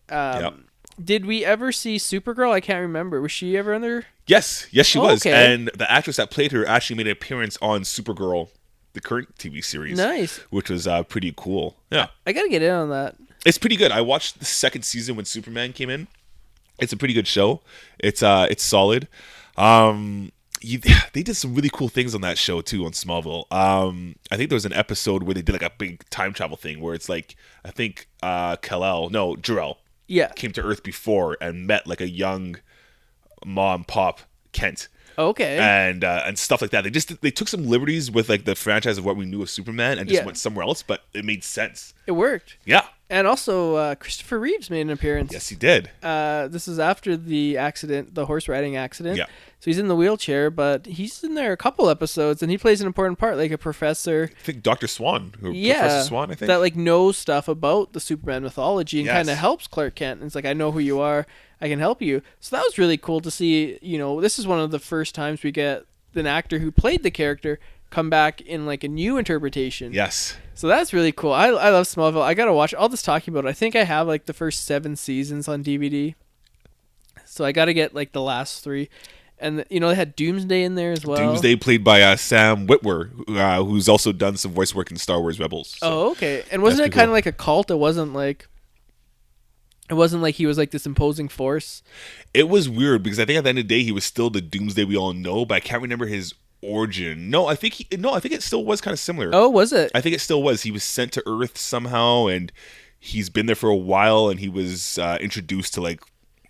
Yep. Did we ever see Supergirl? I can't remember. Was she ever in there? Yes, she was. Okay. And the actress that played her actually made an appearance on Supergirl, the current TV series. Nice. Which was pretty cool. Yeah. I got to get in on that. It's pretty good. I watched the 2nd season when Superman came in. It's a pretty good show. It's solid. They did some really cool things on that show too, on Smallville. I think there was an episode where they did like a big time travel thing where it's like, I think Jor-El came to Earth before and met like a young mom pop Kent. Okay. And stuff like that. They took some liberties with like the franchise of what we knew of Superman and just went somewhere else, but it made sense. It worked. Yeah. And also, Christopher Reeves made an appearance. Yes, he did. This is after the accident, the horse riding accident. Yeah. So he's in the wheelchair, but he's in there a couple episodes, and he plays an important part, like a professor. I think Dr. Swan. Professor Swan, I think. That like knows stuff about the Superman mythology and kind of helps Clark Kent. And it's like, I know who you are. I can help you. So that was really cool to see. This is one of the first times we get an actor who played the character come back in like a new interpretation. Yes. So that's really cool. I love Smallville. I gotta watch all this talking about it. I think I have like the first 7 seasons on DVD. So I gotta get like the last 3. And they had Doomsday in there as well. Doomsday played by Sam Witwer, who's also done some voice work in Star Wars Rebels. So okay. And wasn't it kind of like a cult? It wasn't like he was like this imposing force. It was weird because I think at the end of the day he was still the Doomsday we all know, but I can't remember his origin. I think it still was kind of similar. Oh, was it? I think it still was. He was sent to Earth somehow, and he's been there for a while, and he was introduced to like,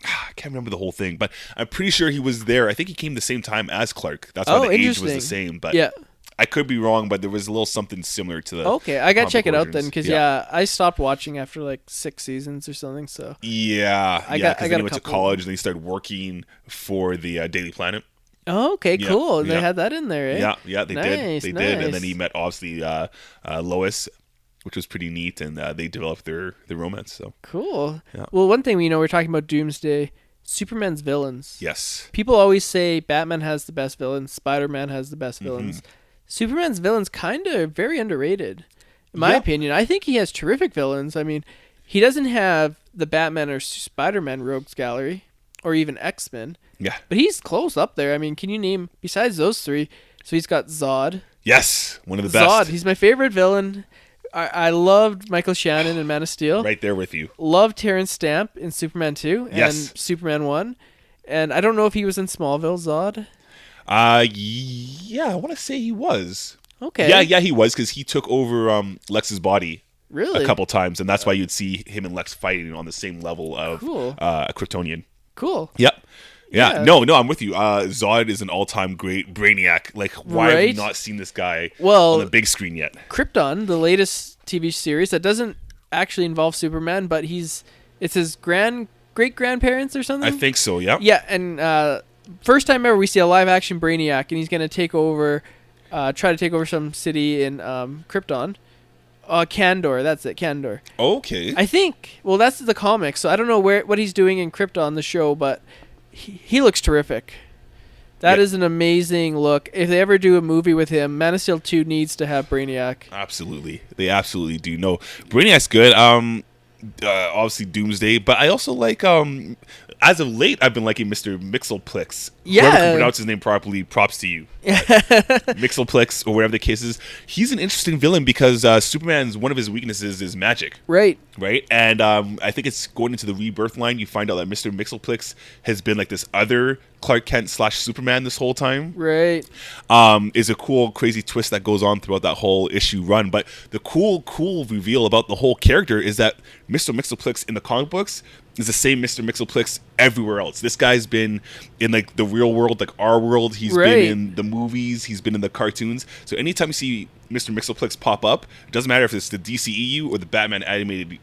I can't remember the whole thing, but I'm pretty sure he was there. I think he came the same time as Clark. That's why the age was the same. But yeah. I could be wrong, but there was a little something similar to the. Okay, I gotta check it out then, because I stopped watching after like 6 seasons or something. So yeah, because then he went to college and then he started working for the Daily Planet. Oh, okay, cool. They had that in there, eh? Yeah, they did. They did, and then he met obviously Lois which was pretty neat, and they developed their romance. So cool. Yeah. Well, one thing we're talking about Doomsday, Superman's villains. Yes. People always say Batman has the best villains, Spider-Man has the best villains. Superman's villains kind of very underrated, in my opinion. I think he has terrific villains. I mean, he doesn't have the Batman or Spider-Man rogues gallery, or even X-Men. Yeah. But he's close up there. I mean, can you name, besides those three, so he's got Zod. Yes, one of the best. Zod, he's my favorite villain. I loved Michael Shannon in Man of Steel. Right there with you. Loved Terrence Stamp in Superman 2 and Superman 1. And I don't know if he was in Smallville, Zod. Yeah, I want to say he was. Okay. Yeah, he was, because he took over Lex's body really a couple times, and that's why you'd see him and Lex fighting on the same level of a Kryptonian. Cool. Yep. Yeah. No, I'm with you. Zod is an all-time great Brainiac. Like, why have we not seen this guy on the big screen yet? Krypton, the latest TV series that doesn't actually involve Superman, but it's his great-grandparents or something? I think so, yeah. Yeah, and first time ever we see a live-action Brainiac, and he's going to take over, try to take over some city in Krypton. Kandor, that's it, Kandor. Okay. I think, well, that's the comic, so I don't know what he's doing in Krypton, the show, but he looks terrific. That is an amazing look. If they ever do a movie with him, Man of Steel 2 needs to have Brainiac. Absolutely. They absolutely do. No, Brainiac's good. Obviously Doomsday, but I also like as of late I've been liking Mr. Mxyzptlk. Yeah. Whoever can pronounce his name properly, props to you. Mxyzptlk, or whatever the case is. He's an interesting villain because Superman's one of his weaknesses is magic. Right. And I think it's going into the Rebirth line. You find out that Mr. Mxyzptlk has been like this other Clark Kent / Superman this whole time. Right. Is a cool, crazy twist that goes on throughout that whole issue run. But the cool reveal about the whole character is that Mr. Mxyzptlk in the comic books is the same Mr. Mxyzptlk everywhere else. This guy's been in like the real world, like our world. He's been in the movies. He's been in the cartoons. So anytime you see Mr. Mxyzptlk pop up, it doesn't matter if it's the DCEU or the Batman animated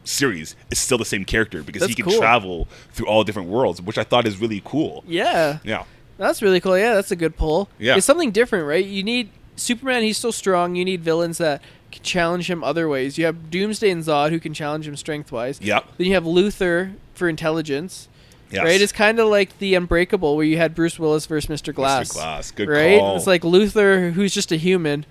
series. It's still the same character because he can travel through all different worlds, which I thought is really cool. Yeah. Yeah. That's really cool. Yeah, that's a good pull. Yeah. It's something different, right? You need Superman, he's so strong. You need villains that can challenge him other ways. You have Doomsday and Zod who can challenge him strength-wise. Yep. Then you have Luthor for intelligence. Yes. Right? It's kind of like the Unbreakable where you had Bruce Willis versus Mr. Glass. Mr. Glass, good right? call. It's like Luthor who's just a human.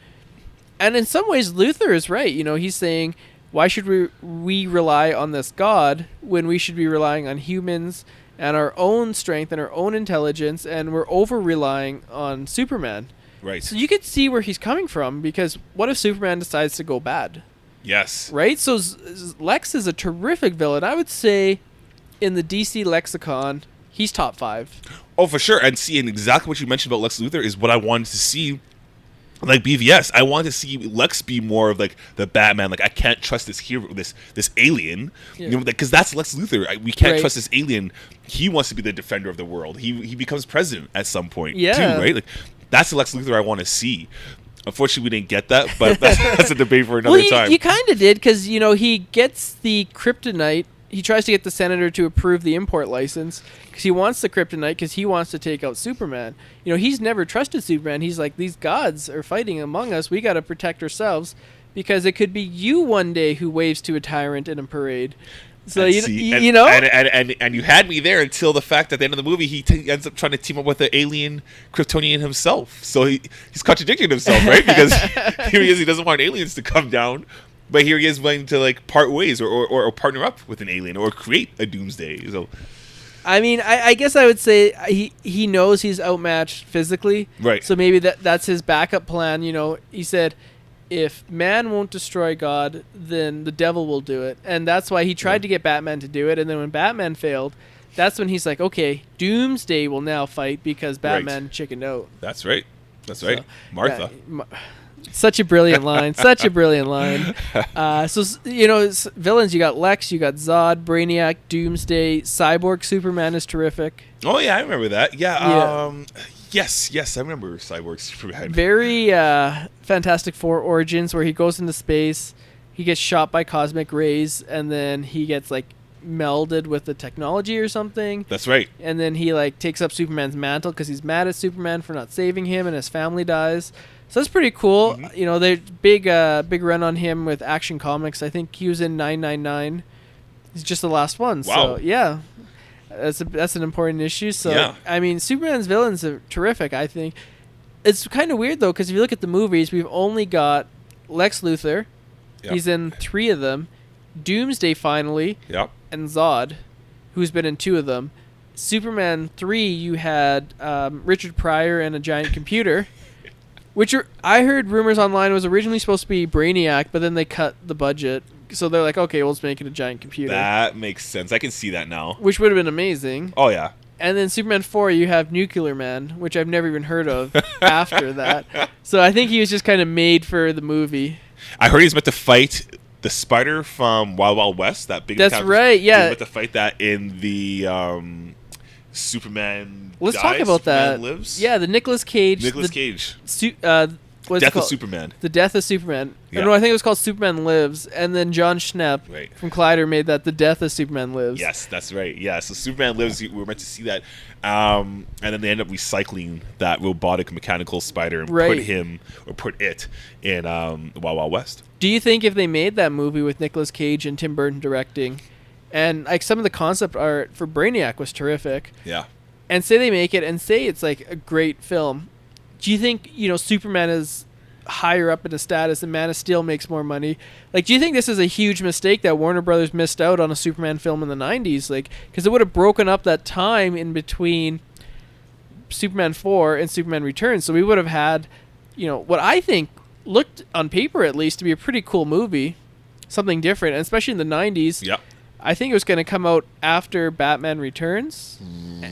And in some ways Luthor is right. He's saying, why should we rely on this god when we should be relying on humans and our own strength and our own intelligence, and we're over-relying on Superman. Right. So you could see where he's coming from, because what if Superman decides to go bad? Yes. Right? So Lex is a terrific villain. I would say in the DC lexicon, he's top 5. Oh, for sure. And seeing exactly what you mentioned about Lex Luthor is what I wanted to see. Like BVS, I want to see Lex be more of like the Batman. Like, I can't trust this hero, this alien, because that's Lex Luthor. We can't trust this alien. He wants to be the defender of the world. He becomes president at some point, too, right? Like, that's the Lex Luthor I want to see. Unfortunately, we didn't get that, but that's a debate for another time. You kind of did, because he gets the kryptonite. He tries to get the senator to approve the import license because he wants the kryptonite because he wants to take out Superman. He's never trusted Superman. He's like, these gods are fighting among us. We got to protect ourselves because it could be you one day who waves to a tyrant in a parade. So, and you had me there until the fact at the end of the movie he ends up trying to team up with the alien Kryptonian himself. So he's contradicting himself, right? Because here he is, he doesn't want aliens to come down. But here he is willing to like part ways or partner up with an alien or create a doomsday. So, I mean, I guess I would say he knows he's outmatched physically. Right. So maybe that's his backup plan. He said, if man won't destroy God, then the devil will do it. And that's why he tried to get Batman to do it. And then when Batman failed, that's when he's like, okay, Doomsday will now fight because Batman chickened out. That's right. That's right. Martha. Yeah, such a brilliant line. Such a brilliant line. So, villains, you got Lex, you got Zod, Brainiac, Doomsday, Cyborg Superman is terrific. Oh, yeah, I remember that. Yeah. Yes, I remember Cyborg Superman. Very Fantastic Four origins where he goes into space, he gets shot by cosmic rays, and then he gets, like, melded with the technology or something. That's right. And then he like takes up Superman's mantle because he's mad at Superman for not saving him, and his family dies. So that's pretty cool. Mm-hmm. You know, there's big run on him with Action Comics. I think he was in 999. He's just the last one. Wow. So yeah, that's an important issue. So Yeah. I mean, Superman's villains are terrific. I think it's kind of weird though, because if you look at the movies, we've only got Lex Luthor. Yep. He's in 3 of them. Doomsday finally. Yep. And Zod, who's been in 2 of them. Superman 3, you had Richard Pryor and a giant computer, which I heard rumors online was originally supposed to be Brainiac, but then they cut the budget. So they're like, okay, we'll just make it a giant computer. That makes sense. I can see that now. Which would have been amazing. Oh, yeah. And then Superman 4, you have Nuclear Man, which I've never even heard of after that. So I think he was just kind of made for the movie. I heard he's meant to fight the Spider from Wild Wild West. That big. That's right. Yeah. He's meant to fight that in the Superman. Let's Dies, talk about Superman that. Lives. Yeah, the Nicolas Cage. Cage. What's Death it called? of Superman. The Death of Superman. Yeah. No, I think it was called Superman Lives, and then John Schnepp Right. from Collider made that The Death of Superman Lives. Yes, that's right. Yeah, so Superman Lives. We were meant to see that, and then they end up recycling that robotic mechanical spider and put it in Wild Wild West. Do you think if they made that movie with Nicolas Cage and Tim Burton directing, and like some of the concept art for Brainiac was terrific, Yeah. and say they make it and say it's like a great film, do you think, you know, Superman is higher up in the status and Man of Steel makes more money? Like, do you think this is a huge mistake that Warner Brothers missed out on a Superman film in the 90s? Like, because it would have broken up that time in between Superman 4 and Superman Returns. So we would have had, you know, what I think looked on paper at least to be a pretty cool movie, something different, and especially in the 90s. Yep. I think it was going to come out after Batman Returns.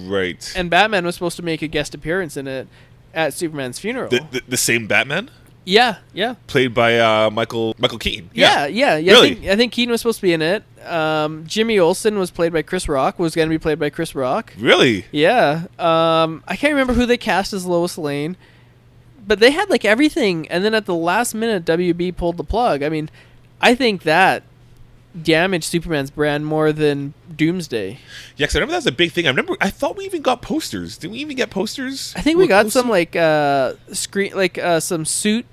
Right. And Batman was supposed to make a guest appearance in it at Superman's funeral. The same Batman? Yeah. Played by Michael Keaton. Yeah. Really? I think Keaton was supposed to be in it. Jimmy Olsen was played by Chris Rock. Was going to be played by Chris Rock. Really? Yeah. I can't remember who they cast as Lois Lane, but they had like everything, and then at the last minute, WB pulled the plug. I mean, I think that damaged Superman's brand more than Doomsday. Yeah, because I remember that was a big thing. I thought we even got posters. Did we even get posters? I think we got some like some suit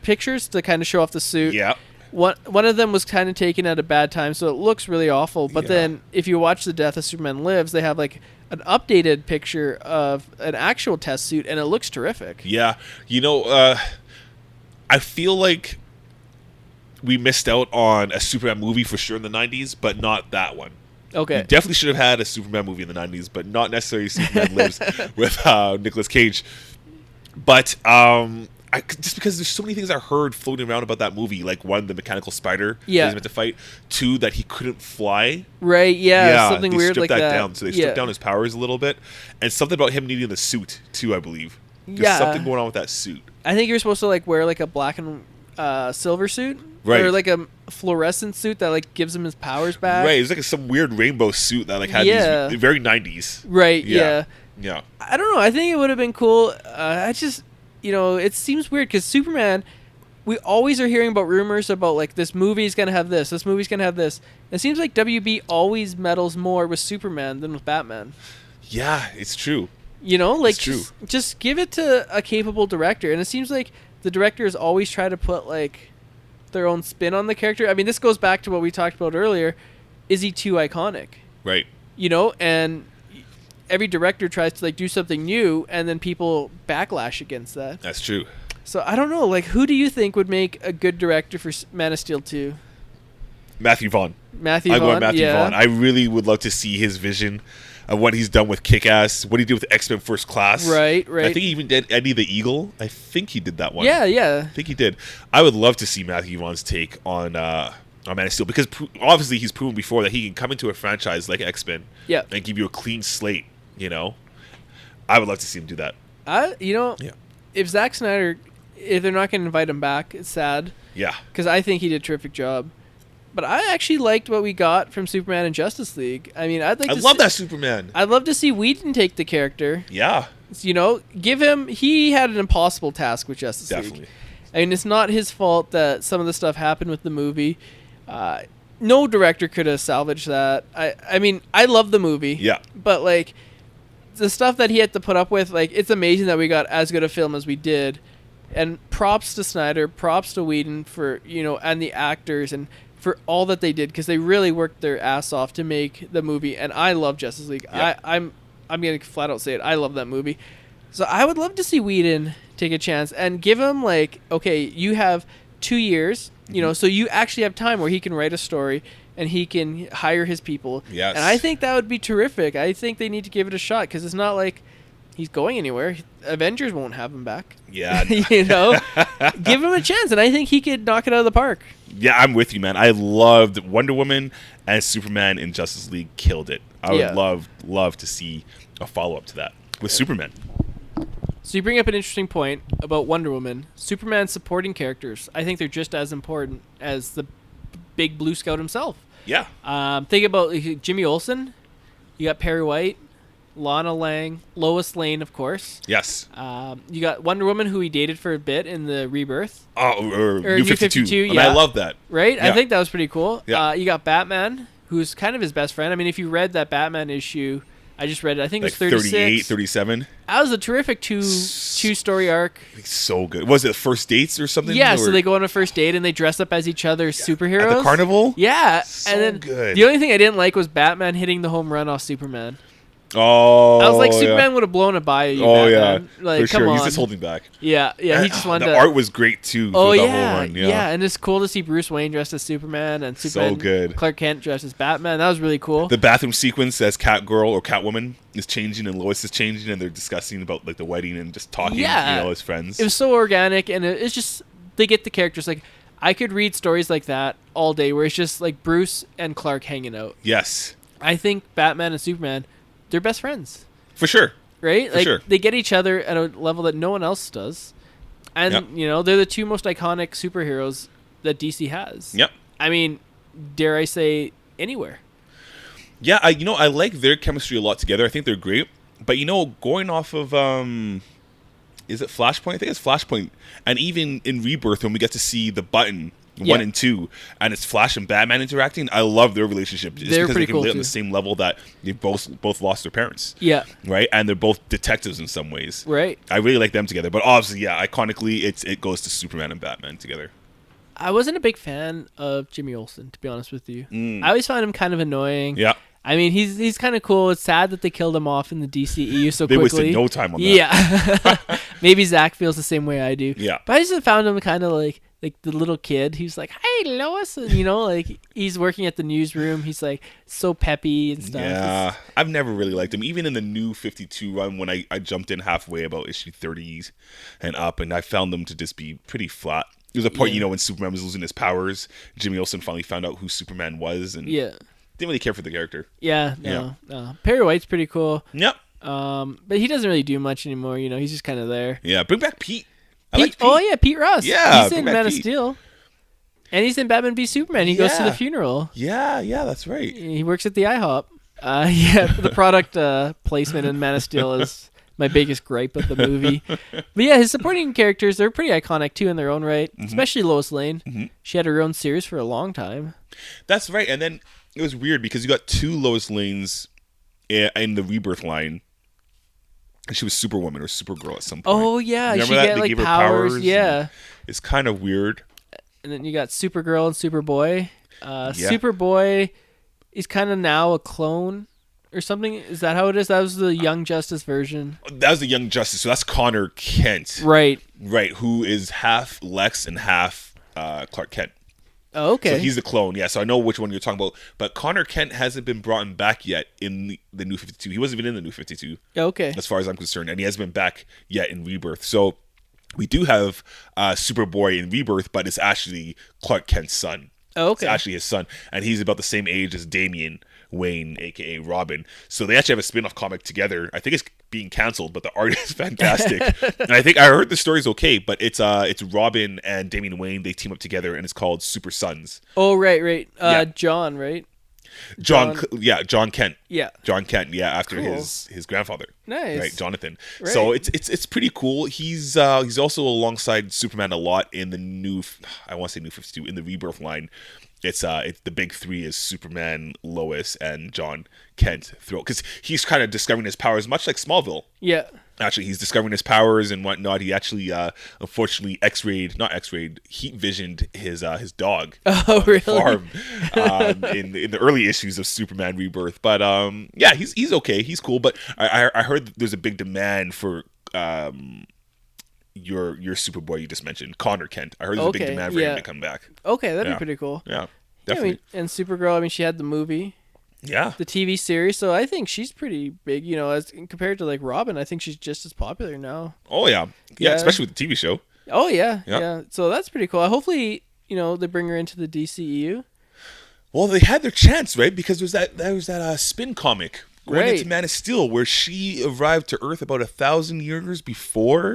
pictures to kind of show off the suit. Yeah. One of them was kind of taken at a bad time, so it looks really awful. But Yeah. then if you watch The Death of Superman Lives, they have like an updated picture of an actual test suit, and it looks terrific. Yeah. You know, I feel like we missed out on a Superman movie for sure in the 90s, but not that one. Okay. We definitely should have had a Superman movie in the 90s, but not necessarily Superman Lives with Nicolas Cage. But just because there's so many things I heard floating around about that movie, like one, the mechanical spider that he's meant to fight, two, that he couldn't fly. Right, yeah something they weird like stripped that. Down. So they stripped down his powers a little bit, and something about him needing the suit too, I believe. There's something going on with that suit. I think you're supposed to like wear like a black and silver suit, right? Or like a fluorescent suit that like gives him his powers back. Right, it was like some weird rainbow suit that like had these very 90s. Right, yeah. I don't know. I think it would have been cool. I just, you know, it seems weird because Superman, we always are hearing about rumors about like this movie's gonna have this movie's gonna have this. It seems like WB always meddles more with Superman than with Batman. Yeah, it's true. You know, like true. Just give it to a capable director, and it seems like the directors always try to put like their own spin on the character. I mean, this goes back to what we talked about earlier. Is he too iconic? Right. You know, and every director tries to like do something new, and then people backlash against that. That's true. So I don't know. Like, who do you think would make a good director for Man of Steel 2? Matthew Vaughn. Matthew I Vaughn. go Matthew Vaughn. I really would love to see his vision of what he's done with Kick-Ass, what he did with X-Men First Class. Right. I think he even did Eddie the Eagle. I think he did that one. Yeah. I think he did. I would love to see Matthew Vaughn's take on Man of Steel, because obviously he's proven before that he can come into a franchise like X-Men and give you a clean slate, you know? I would love to see him do that. If Zack Snyder, if they're not going to invite him back, it's sad. Yeah. Because I think he did a terrific job. But I actually liked what we got from Superman and Justice League. I mean, I love that Superman. I'd love to see Whedon take the character. Yeah. You know, he had an impossible task with Justice League. I mean, it's not his fault that some of the stuff happened with the movie. no director could have salvaged that. I mean, I love the movie. Yeah. But like the stuff that he had to put up with, like it's amazing that we got as good a film as we did. And props to Snyder, props to Whedon for, and the actors and for all that they did, because they really worked their ass off to make the movie. And I love Justice League. Yeah. I'm gonna flat out say it. I love that movie. So I would love to see Whedon take a chance and give him like, okay, you have 2 years, so you actually have time where he can write a story and he can hire his people. Yes. And I think that would be terrific. I think they need to give it a shot, because it's not like he's going anywhere. Avengers won't have him back. Yeah. Give him a chance, and I think he could knock it out of the park. Yeah, I'm with you, man. I loved Wonder Woman and Superman in Justice League. Killed it. I would love to see a follow-up to that with Superman. So you bring up an interesting point about Wonder Woman. Superman's supporting characters, I think they're just as important as the big Blue Scout himself. Yeah. Think about Jimmy Olsen. You got Perry White, Lana Lang, Lois Lane, of course. Yes. You got Wonder Woman, who he dated for a bit in the Rebirth. Or New 52. Yeah. And I love that. Right? Yeah. I think that was pretty cool. Yeah. You got Batman, who's kind of his best friend. I mean, if you read that Batman issue, I just read it. I think like it was 36. 38, 37. That was a terrific two-story arc. So good. Was it First Dates or something? Yeah, or? so they go on a first date and they dress up as each other's superheroes. At the carnival? Yeah. So and then good. The only thing I didn't like was Batman hitting the home run off Superman. Oh, I was like, Superman would have blown it by you. Oh, Batman. yeah. Like, For come sure. on. He's just holding back. Yeah, he just wanted the to. art was great, too. Oh, for that yeah. whole run. Yeah, and it's cool to see Bruce Wayne dressed as Superman and Superman, So good. Clark Kent dressed as Batman. That was really cool. The bathroom sequence as Catgirl or Catwoman is changing and Lois is changing and they're discussing about like the wedding and just talking, as friends. It was so organic, and it's just, they get the characters. Like, I could read stories like that all day where it's just like Bruce and Clark hanging out. Yes. I think Batman and Superman, they're best friends. For sure. Right? For sure. They get each other at a level that no one else does. And, they're the two most iconic superheroes that DC has. Yep. I mean, dare I say, anywhere. Yeah, I like their chemistry a lot together. I think they're great. But, going off of, is it Flashpoint? I think it's Flashpoint. And even in Rebirth, when we get to see the Button 1 and 2, and it's Flash and Batman interacting, I love their relationship. Just they're because pretty they can cool live too. on the same level that they both lost their parents. Yeah. Right? And they're both detectives in some ways. Right. I really like them together. But obviously, iconically, it goes to Superman and Batman together. I wasn't a big fan of Jimmy Olsen, to be honest with you. I always found him kind of annoying. Yeah. I mean, he's kind of cool. It's sad that they killed him off in the DCEU so They quickly. wasted no time on that. Yeah. Maybe Zach feels the same way I do. Yeah. But I just found him kind of like the little kid who's like, "Hey, Lois," and like he's working at the newsroom. He's like so peppy and stuff. Yeah, I've never really liked him. Even in the New 52 run, when I jumped in halfway about issue 30s and up, and I found them to just be pretty flat. There was a point, when Superman was losing his powers, Jimmy Olsen finally found out who Superman was, and didn't really care for the character. Yeah, no. Perry White's pretty cool. Yep. But he doesn't really do much anymore. He's just kind of there. Yeah, bring back Pete. Pete. Oh yeah, Pete Ross. Yeah, he's in Man of Steel, and he's in Batman v Superman. He goes to the funeral. Yeah, that's right. He works at the IHOP. The product placement in Man of Steel is my biggest gripe of the movie. But yeah, his supporting characters, they're pretty iconic too in their own right. Especially Lois Lane. She had her own series for a long time. That's right. And then it was weird because you got two Lois Lanes in the Rebirth line. And she was Superwoman or Supergirl at some point. Oh yeah, remember she that? get They like gave her powers. Yeah, it's kind of weird. And then you got Supergirl and Superboy. Superboy is kind of now a clone or something. Is that how it is? That was the Young Justice version. That was the Young Justice. So that's Connor Kent. Right. Who is half Lex and half Clark Kent. Oh, okay. So he's the clone, yeah. So I know which one you're talking about. But Connor Kent hasn't been brought back yet in the New 52. He wasn't even in the New 52. Okay. As far as I'm concerned. And he hasn't been back yet in Rebirth. So we do have Superboy in Rebirth, but it's actually Clark Kent's son. Oh, okay. It's actually his son. And he's about the same age as Damian Wayne, a.k.a. Robin. So they actually have a spin-off comic together. I think it's being canceled, but the art is fantastic. And I think I heard the story's okay, but it's Robin and Damian Wayne. They team up together, and it's called Super Sons. Oh, right. John, right? John Kent. Yeah. John Kent, after Cool. his grandfather. Nice. Right, Jonathan. Right. So it's pretty cool. He's also alongside Superman a lot in the new, I want to say New 52, in the Rebirth line. it's the big three is Superman, Lois, and John Kent through, because he's kind of discovering his powers, much like Smallville. Yeah. Actually, he's discovering his powers and whatnot. He actually, unfortunately, heat visioned his dog Oh, on really? the farm in the early issues of Superman Rebirth. But yeah, he's okay. He's cool. But I heard there's a big demand for your Superboy you just mentioned, Connor Kent. I heard there's a big demand for him to come back. Okay, that'd be pretty cool. Yeah, definitely. And Supergirl, I mean, she had the movie. Yeah. The TV series, so I think she's pretty big, as compared to like Robin. I think she's just as popular now. Oh yeah, especially with the TV show. Oh yeah. So that's pretty cool. Hopefully, they bring her into the DCEU. Well, they had their chance, right? Because there was that Spin comic going into Man of Steel, where she arrived to Earth about 1,000 years before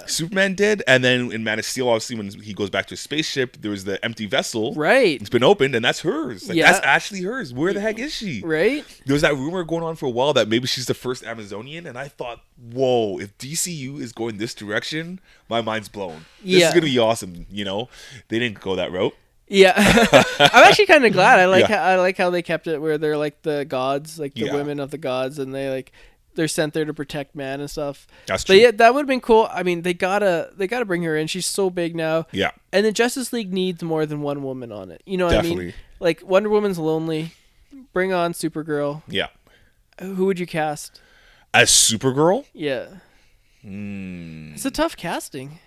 Superman did. And then in Man of Steel, obviously, when he goes back to his spaceship, there was the empty vessel. Right. It's been opened, and that's hers. That's actually hers. Where the heck is she? Right. There was that rumor going on for a while that maybe she's the first Amazonian, and I thought, whoa, if DCU is going this direction, my mind's blown. This is going to be awesome, They didn't go that route. Yeah, I'm actually kind of glad. I like how they kept it where they're like the gods, like the women of the gods, and they're sent there to protect man and stuff. That's true. But yeah, that would have been cool. I mean, they gotta bring her in. She's so big now. Yeah. And the Justice League needs more than one woman on it. You know what Definitely. I mean? Like Wonder Woman's lonely. Bring on Supergirl. Yeah. Who would you cast as Supergirl? Yeah. It's a tough casting.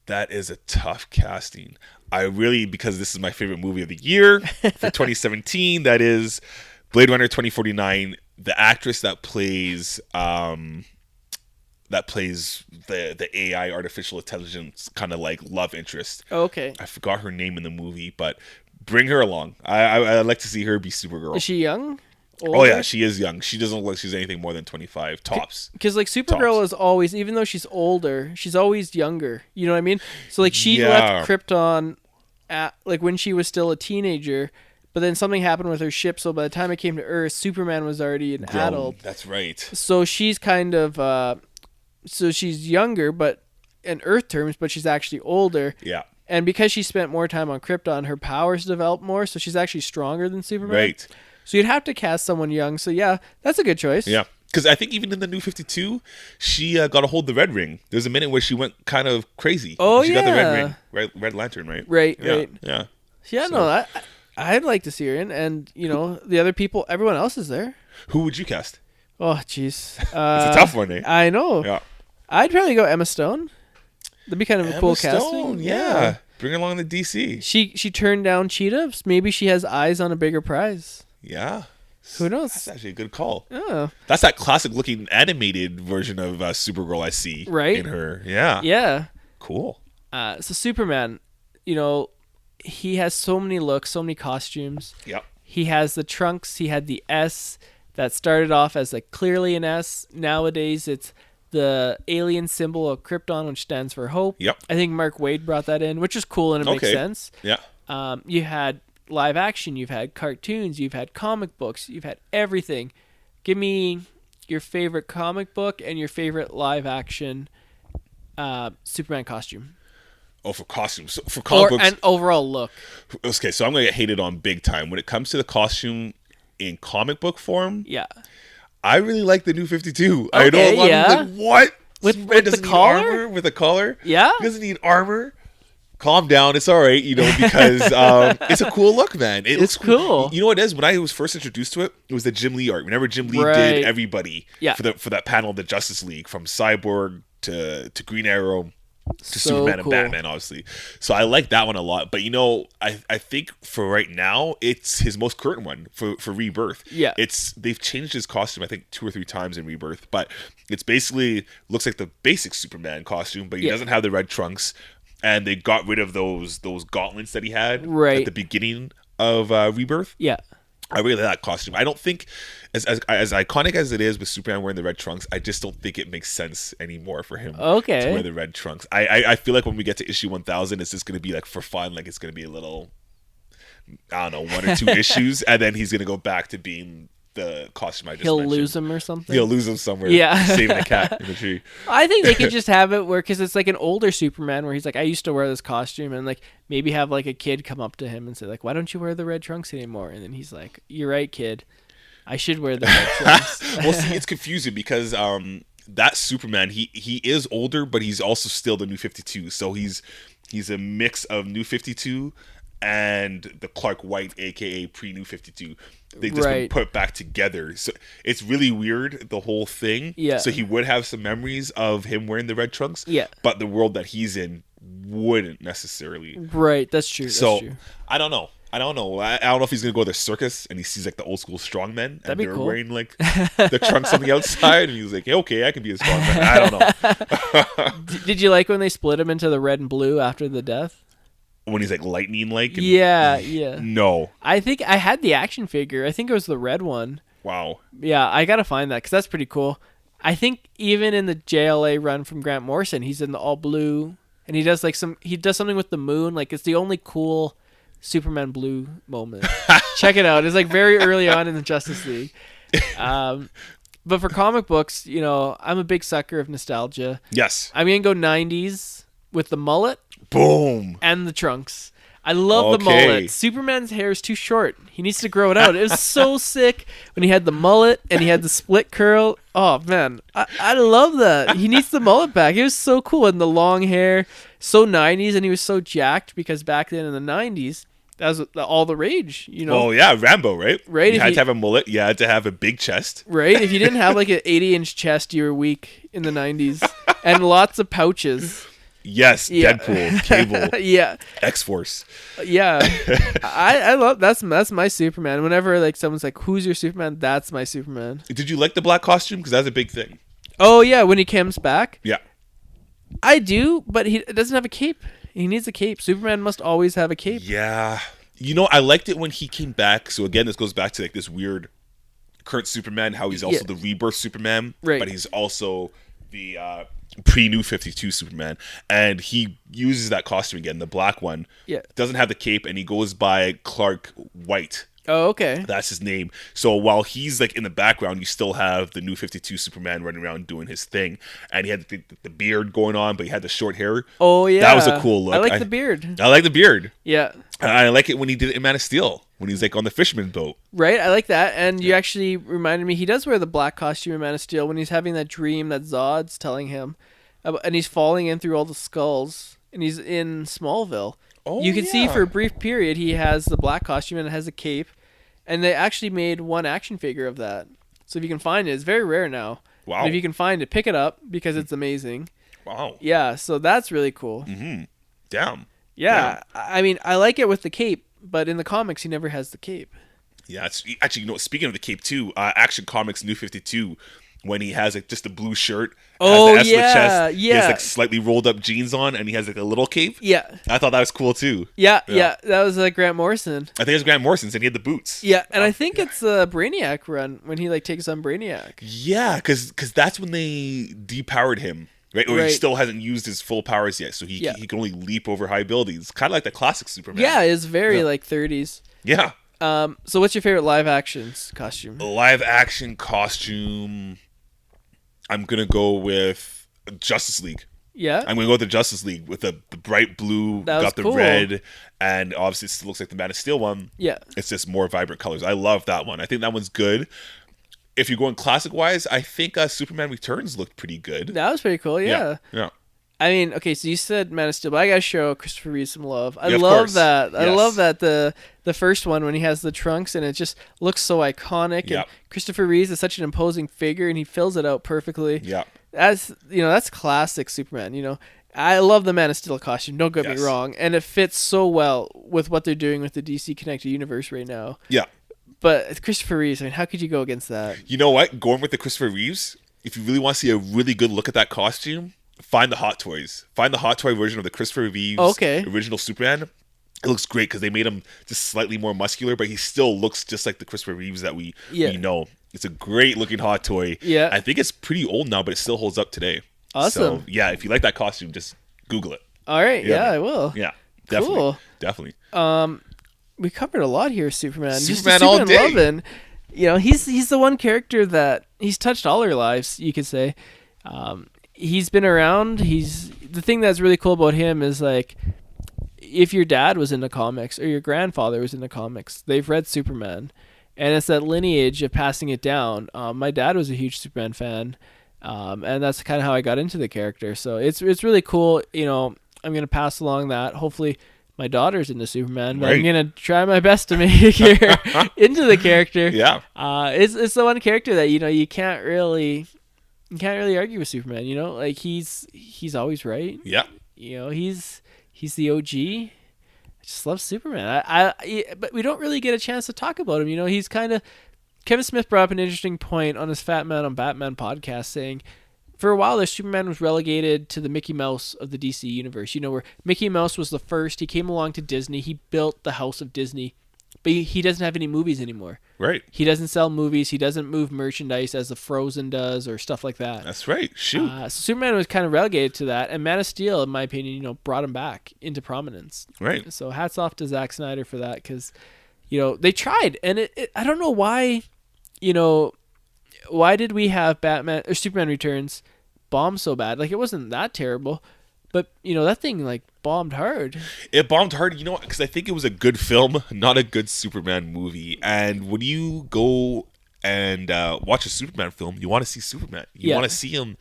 That is a tough casting. Because this is my favorite movie of the year for 2017, that is Blade Runner 2049. The actress that plays the AI, artificial intelligence, kind of like love interest. Oh, okay. I forgot her name in the movie, but bring her along. I'd like to see her be Supergirl. Is she young? Older? Oh yeah, she is young. She doesn't look like she's anything more than 25 tops. Because like Supergirl is always, even though she's older, she's always younger. You know what I mean? So like she left Krypton at like when she was still a teenager, but then something happened with her ship. So by the time it came to Earth, Superman was already an adult. That's right. So she's kind of so she's younger, but in Earth terms, but she's actually older. Yeah. And because she spent more time on Krypton, her powers developed more, so she's actually stronger than Superman. Right. So you'd have to cast someone young. So yeah, that's a good choice. Yeah. Because I think even in the New 52, she got a hold of the Red Ring. There's a minute where she went kind of crazy. Oh, she got the Red Ring. Red Lantern, right? Right, yeah, right. Yeah. Yeah, so. No, I'd like to see her in. And, the other people, everyone else is there. Who would you cast? Oh, jeez. It's a tough one, eh? I know. Yeah. I'd probably go Emma Stone. That'd be kind of a cool Stone, casting. Yeah. Bring her along to DC. She turned down Cheetah. Maybe she has eyes on a bigger prize. Yeah. Who knows? That's actually a good call. Oh. That's that classic looking animated version of Supergirl I see in her. Yeah. Yeah. Cool. So Superman, he has so many looks, so many costumes. Yep. He has the trunks. He had the S that started off as like clearly an S. Nowadays, it's the alien symbol of Krypton, which stands for hope. Yep. I think Mark Waid brought that in, which is cool and it makes sense. Yeah. You had live action, you've had cartoons, you've had comic books, you've had everything. Give me your favorite comic book and your favorite live action Superman costume. Oh, for costumes. So for comic books. And overall look. Okay, so I'm going to get hated on big time. When it comes to the costume in comic book form, I really like the New 52. I know a lot of people like, what? With the collar? Armor? With a collar? Yeah. He doesn't need armor. Calm down, it's all right, because it's a cool look, man. It looks cool. You know what it is? When I was first introduced to it, it was the Jim Lee art. Whenever Jim Lee did everybody for that panel of the Justice League, from Cyborg to Green Arrow to Superman and Batman, obviously. So I like that one a lot. But I think for right now, it's his most current one for Rebirth. Yeah, they've changed his costume I think 2 or 3 times in Rebirth, but it's basically looks like the basic Superman costume, but he doesn't have the red trunks. And they got rid of those gauntlets that he had at the beginning of Rebirth. Yeah. I really like that costume. I don't think, as iconic as it is with Superman wearing the red trunks, I just don't think it makes sense anymore for him to wear the red trunks. I feel like when we get to issue 1000, it's just going to be like for fun. Like it's going to be a little, I don't know, 1 or 2 issues. And then he's going to go back to being the costume I just He'll mentioned. lose him or something. He'll lose him somewhere. Yeah. Saving a cat in the tree. I think they could just have it where, because it's like an older Superman where he's like, I used to wear this costume, and like maybe have like a kid come up to him and say like, why don't you wear the red trunks anymore? And then he's like, you're right, kid. I should wear the red trunks. Well, see, it's confusing because that Superman, he is older, but he's also still the New 52. So he's a mix of New 52 and the Clark White, aka pre-New 52. They just been put back together. So it's really weird, the whole thing. Yeah. So he would have some memories of him wearing the red trunks. Yeah. But the world that he's in wouldn't necessarily. Right, that's true. So I don't know. I don't know if he's gonna go to the circus and he sees like the old school strongmen and they're wearing like the trunks on the outside, and he's like, hey, okay, I can be a strongman. I don't know. Did you like when they split him into the red and blue after the death? When he's like lightning like? Yeah. No. I think I had the action figure. I think it was the red one. Wow. Yeah, I gotta find that because that's pretty cool. I think even in the JLA run from Grant Morrison, he's in the all blue, and he does something with the moon. Like, it's the only cool Superman blue moment. Check it out. It's like very early on in the Justice League. But for comic books, I'm a big sucker of nostalgia. Yes. I'm gonna go 90s with the mullet. Boom. And the trunks. I love the mullet. Superman's hair is too short. He needs to grow it out. It was so sick when he had the mullet and he had the split curl. Oh, man. I love that. He needs the mullet back. It was so cool. And the long hair. So 90s. And he was so jacked because back then in the 90s, that was all the rage, Oh, yeah. Rambo, right? Right. You had to have a mullet. You had to have a big chest. Right. If you didn't have like an 80-inch chest, you were weak in the 90s. And lots of pouches. Yes, yeah. Deadpool, Cable, yeah, X-Force. Yeah, I love that's my Superman. Whenever like someone's like, "Who's your Superman?" That's my Superman. Did you like the black costume? Because that's a big thing. Oh yeah, when he comes back. Yeah, I do, but he doesn't have a cape. He needs a cape. Superman must always have a cape. Yeah, I liked it when he came back. So again, this goes back to like this weird current Superman, how he's also the rebirth Superman, right? But he's also the pre-New 52 Superman, and he uses that costume again, the black one. Yeah, doesn't have the cape, and he goes by Clark White. Oh, okay. That's his name. So while he's like in the background, you still have the New 52 Superman running around doing his thing, and he had the beard going on, but he had the short hair. Oh yeah, that was a cool look. I like the beard. I like the beard. Yeah, I like it when he did it in Man of Steel, when he's like on the fisherman boat. Right, I like that. And you actually reminded me, he does wear the black costume in Man of Steel when he's having that dream that Zod's telling him. And he's falling in through all the skulls, and he's in Smallville. Oh, you can see for a brief period he has the black costume and it has a cape, and they actually made one action figure of that. So if you can find it, it's very rare now. Wow! And if you can find it, pick it up because it's amazing. Wow! Yeah, so that's really cool. Mm-hmm. Damn. Yeah, I mean, I like it with the cape, but in the comics he never has the cape. Yeah, it's actually, speaking of the cape too, Action Comics New 52. When he has like just a blue shirt, has the chest, he has like slightly rolled up jeans on, and he has like a little cape. Yeah, I thought that was cool too. Yeah, that was like Grant Morrison. I think it was Grant Morrison's, and he had the boots. Yeah, and I think it's a Brainiac run when he like takes on Brainiac. Yeah, because that's when they depowered him, right? Or he still hasn't used his full powers yet, so he can only leap over high buildings, kind of like the classic Superman. Yeah, it's very like 30s. Yeah. So what's your favorite live action costume? Live action costume. I'm going to go with Justice League. Yeah? I'm going to go with the Justice League with the bright blue, got the red, and obviously it still looks like the Man of Steel one. Yeah. It's just more vibrant colors. I love that one. I think that one's good. If you're going classic-wise, I think Superman Returns looked pretty good. That was pretty cool, yeah. I mean, okay, so you said Man of Steel, but I gotta show Christopher Reeve some love. I love that. I love that the first one when he has the trunks and it just looks so iconic. And Christopher Reeve is such an imposing figure and he fills it out perfectly. Yeah, that's classic Superman. I love the Man of Steel costume. Don't get me wrong, and it fits so well with what they're doing with the DC Connected Universe right now. Yeah, but Christopher Reeve, I mean, how could you go against that? You know what? Going with the Christopher Reeves, if you really want to see a really good look at that costume. Find the Hot Toys. Find the Hot Toy version of the Christopher Reeves original Superman. It looks great because they made him just slightly more muscular, but he still looks just like the Christopher Reeves that we know. It's a great looking Hot Toy. Yeah. I think it's pretty old now, but it still holds up today. Awesome. So, yeah, if you like that costume, just Google it. All right. Yeah, I will. Yeah, definitely. Cool. Definitely. We covered a lot here, Superman. Superman all day. Loving. he's the one character that he's touched all our lives, you could say. He's been around. The thing that's really cool about him is like, if your dad was into comics or your grandfather was into comics, they've read Superman, and it's that lineage of passing it down. My dad was a huge Superman fan, and that's kind of how I got into the character. So it's really cool. I'm gonna pass along that. Hopefully, my daughter's into Superman, but I'm gonna try my best to make her into the character. Yeah. It's the one character that you can't really argue with Superman. Like he's always right. Yeah. He's the OG. I just love Superman. But we don't really get a chance to talk about him. He's kind of. Kevin Smith brought up an interesting point on his Fat Man on Batman podcast, saying, for a while there, Superman was relegated to the Mickey Mouse of the DC universe. Where Mickey Mouse was the first. He came along to Disney. He built the house of Disney. But he doesn't have any movies anymore. Right. He doesn't sell movies. He doesn't move merchandise as the Frozen does or stuff like that. That's right. Shoot. So Superman was kind of relegated to that. And Man of Steel, in my opinion, brought him back into prominence. Right. So hats off to Zack Snyder for that because, they tried. And I don't know why, why did we have Batman or Superman Returns bomb so bad? Like, it wasn't that terrible. But, that thing, like, bombed hard. It bombed hard, because I think it was a good film, not a good Superman movie. And when you go and watch a Superman film, you want to see Superman. You want to see him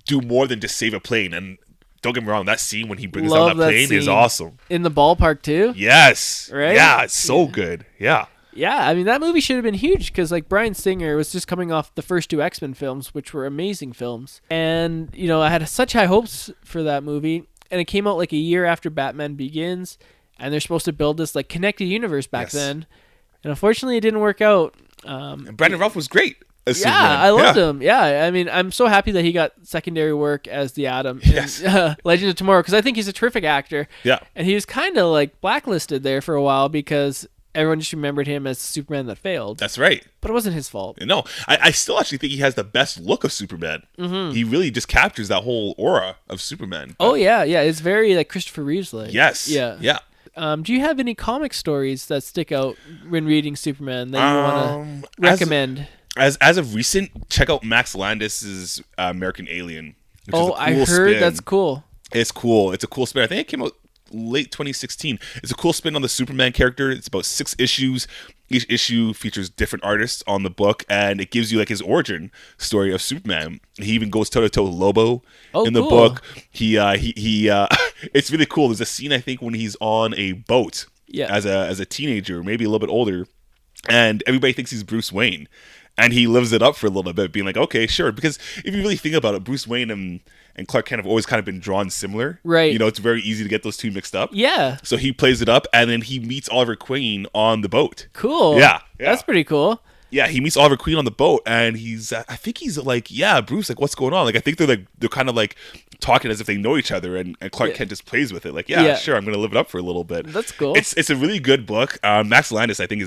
do more than just save a plane. And don't get me wrong, that scene when he brings down that plane is awesome. In the ballpark, too? Yes. Right? Yeah, it's so good. Yeah. Yeah, I mean, that movie should have been huge because, like, Bryan Singer was just coming off the first two X-Men films, which were amazing films. And, I had such high hopes for that movie. And it came out, like, a year after Batman Begins. And they're supposed to build this, like, connected universe back then. And unfortunately, it didn't work out. And Brandon Routh was great. I loved him. Yeah, I mean, I'm so happy that he got secondary work as the Atom in Legend of Tomorrow because I think he's a terrific actor. Yeah. And he was kind of, like, blacklisted there for a while because everyone just remembered him as Superman that failed. That's right. But it wasn't his fault. No, I still actually think he has the best look of Superman. Mm-hmm. He really just captures that whole aura of Superman. Oh, yeah. It's very, like, Christopher Reeves-like. Yes. Yeah. Do you have any comic stories that stick out when reading Superman that you want to recommend? As of recent, check out Max Landis's American Alien. Which is a cool I heard spin. That's cool. It's cool. It's a cool spin. I think it came out late 2016. It's a cool spin on the Superman character. It's about 6 issues. Each issue features different artists on the book, and it gives you like his origin story of Superman. He even goes toe to toe with Lobo in the book. He it's really cool. There's a scene I think when he's on a boat as a teenager, maybe a little bit older, and everybody thinks he's Bruce Wayne. And he lives it up for a little bit, being like, okay, sure. Because if you really think about it, Bruce Wayne and Clark Kent have always kind of been drawn similar. Right. It's very easy to get those two mixed up. Yeah. So he plays it up, and then he meets Oliver Queen on the boat. Cool. Yeah. That's pretty cool. Yeah, he meets Oliver Queen on the boat, and I think he's like, yeah, Bruce, like, what's going on? Like, I think they're kind of like talking as if they know each other, and Clark Kent just plays with it. Like, sure, I'm going to live it up for a little bit. That's cool. It's a really good book. Max Landis, I think,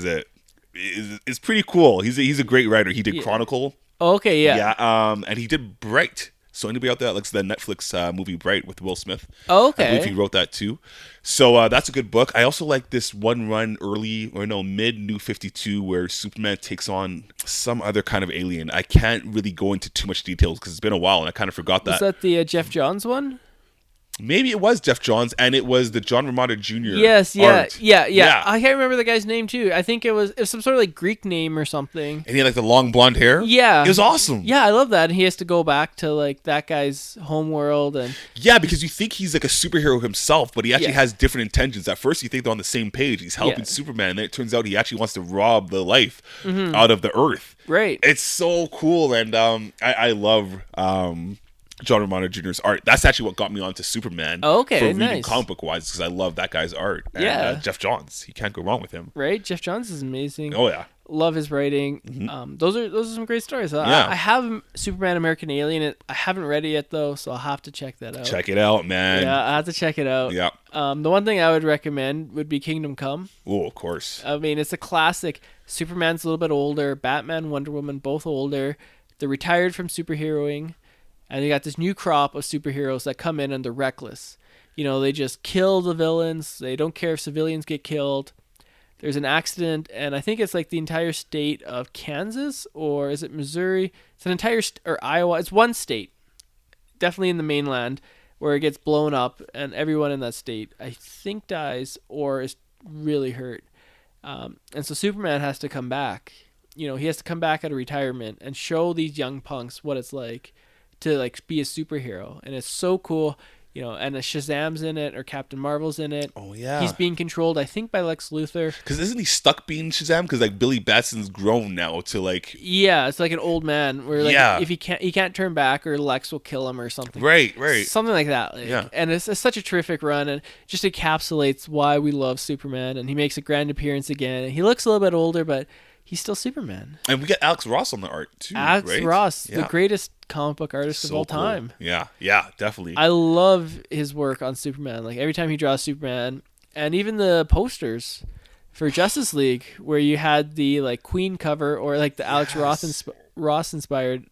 is pretty cool. He's a great writer. He did Chronicle. Oh, okay, yeah. Yeah, and he did Bright. So anybody out there that likes the Netflix movie Bright with Will Smith? Oh, okay. I believe he wrote that too. So that's a good book. I also like this one run mid New 52 where Superman takes on some other kind of alien. I can't really go into too much details because it's been a while and I kind of forgot that. Was that the Jeff Johns one? Maybe it was Jeff Johns, and it was the John Romita Jr. Yes, art. Yeah. I can't remember the guy's name too. I think it was some sort of like Greek name or something. And he had like the long blonde hair. Yeah, it was awesome. Yeah, I love that. And he has to go back to like that guy's homeworld, and because you think he's like a superhero himself, but he actually has different intentions. At first, you think they're on the same page. He's helping Superman, and then it turns out he actually wants to rob the life out of the Earth. Right. It's so cool, and I love. John Romita Jr.'s art. That's actually what got me onto Superman. Oh, okay, for reading nice. comic book wise, because I love that guy's art. And, Jeff Johns, you can't go wrong with him. Right, Jeff Johns is amazing. Oh yeah, love his writing. Mm-hmm. Those are some great stories. I have Superman American Alien. I haven't read it yet though, so I'll have to check that out. Check it out, man. Yeah, I have to check it out. Yeah. The one thing I would recommend would be Kingdom Come. Oh, of course. I mean, it's a classic. Superman's a little bit older. Batman, Wonder Woman, both older. They're retired from superheroing. And they got this new crop of superheroes that come in and they're reckless. They just kill the villains. They don't care if civilians get killed. there's an accident, and I think it's like the entire state of Kansas, or is it Missouri? It's an entire or Iowa. It's one state, definitely in the mainland, where it gets blown up, and everyone in that state, I think, dies or is really hurt. And so Superman has to come back. He has to come back out of retirement and show these young punks what it's like to like be a superhero, and it's so cool. And Shazam's in it, or Captain Marvel's in it. Oh yeah, he's being controlled, I think, by Lex Luthor. Because isn't he stuck being Shazam? Because like Billy Batson's grown now to like. Yeah, it's like an old man where like if he can't turn back, or Lex will kill him or something. Right. Something like that. And it's such a terrific run, and just encapsulates why we love Superman. And he makes a grand appearance again. And he looks a little bit older, but he's still Superman. And we got Alex Ross on the art too. Alex Ross, the greatest comic book artist of all time. Cool. Yeah, definitely. I love his work on Superman. Like every time he draws Superman, and even the posters for Justice League, where you had the like Queen cover, or like the Alex Ross inspired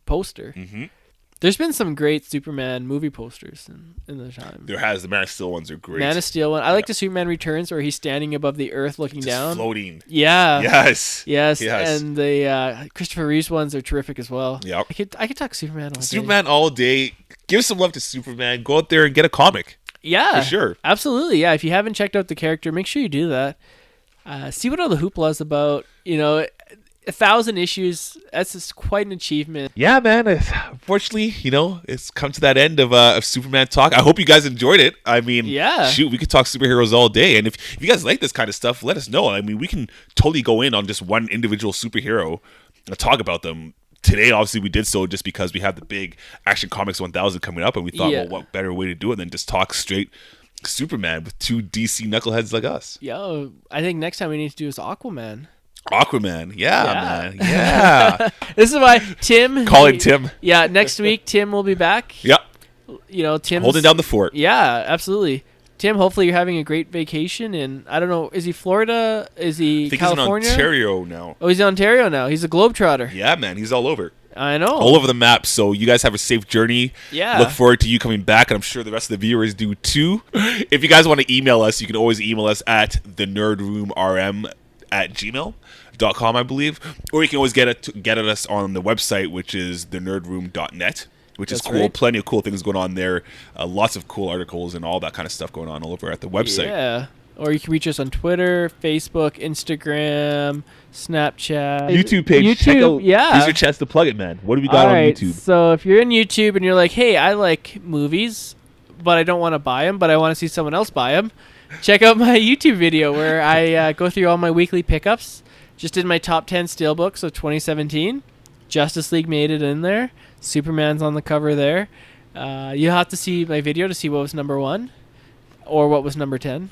poster. Mm-hmm. There's been some great Superman movie posters in the time. There has. The Man of Steel ones are great. Man of Steel one. I like the Superman Returns, where he's standing above the earth looking down. Floating. Yeah. Yes. And the Christopher Reeves ones are terrific as well. Yep. I could talk Superman all day. Superman all day. Give some love to Superman. Go out there and get a comic. Yeah. For sure. Absolutely. Yeah. If you haven't checked out the character, make sure you do that. See what all the hoopla is about. 1,000 issues, that's just quite an achievement. Yeah, man. Unfortunately, it's come to that end of Superman talk. I hope you guys enjoyed it. I mean, shoot, we could talk superheroes all day. And if you guys like this kind of stuff, let us know. I mean, we can totally go in on just one individual superhero and talk about them. Today, obviously, we did so just because we have the big Action Comics 1000 coming up, and we thought, well, what better way to do it than just talk straight Superman with two DC knuckleheads like us. Yeah, I think next time we need to do is Aquaman. Man. Yeah. This is why Tim. Calling Tim. Yeah, next week Tim will be back. Yep. Tim's holding down the fort. Yeah, absolutely. Tim, hopefully you're having a great vacation in, I don't know, is he Florida? Is he I think California? He's in Ontario now. Oh, he's in Ontario now. He's a globetrotter. Yeah, man. He's all over. I know. All over the map. So you guys have a safe journey. Yeah. Look forward to you coming back, and I'm sure the rest of the viewers do too. If you guys want to email us, you can always email us at thenerdroomrm@gmail.com, I believe. Or you can always get at us on the website, which is thenerdroom.net. Which is cool. Right. Plenty of cool things going on there. Lots of cool articles and all that kind of stuff going on all over at the website. Yeah. Or you can reach us on Twitter, Facebook, Instagram, Snapchat. YouTube page. Check out, yeah. Here's your chance to plug it, man. What do we got on YouTube? So if you're in YouTube and you're like, hey, I like movies, but I don't want to buy them, but I want to see someone else buy them, check out my YouTube video where I go through all my weekly pickups. Just did my top 10 steelbooks of 2017. Justice League made it in there. Superman's on the cover there. You have to see my video to see what was number 1 or what was number 10.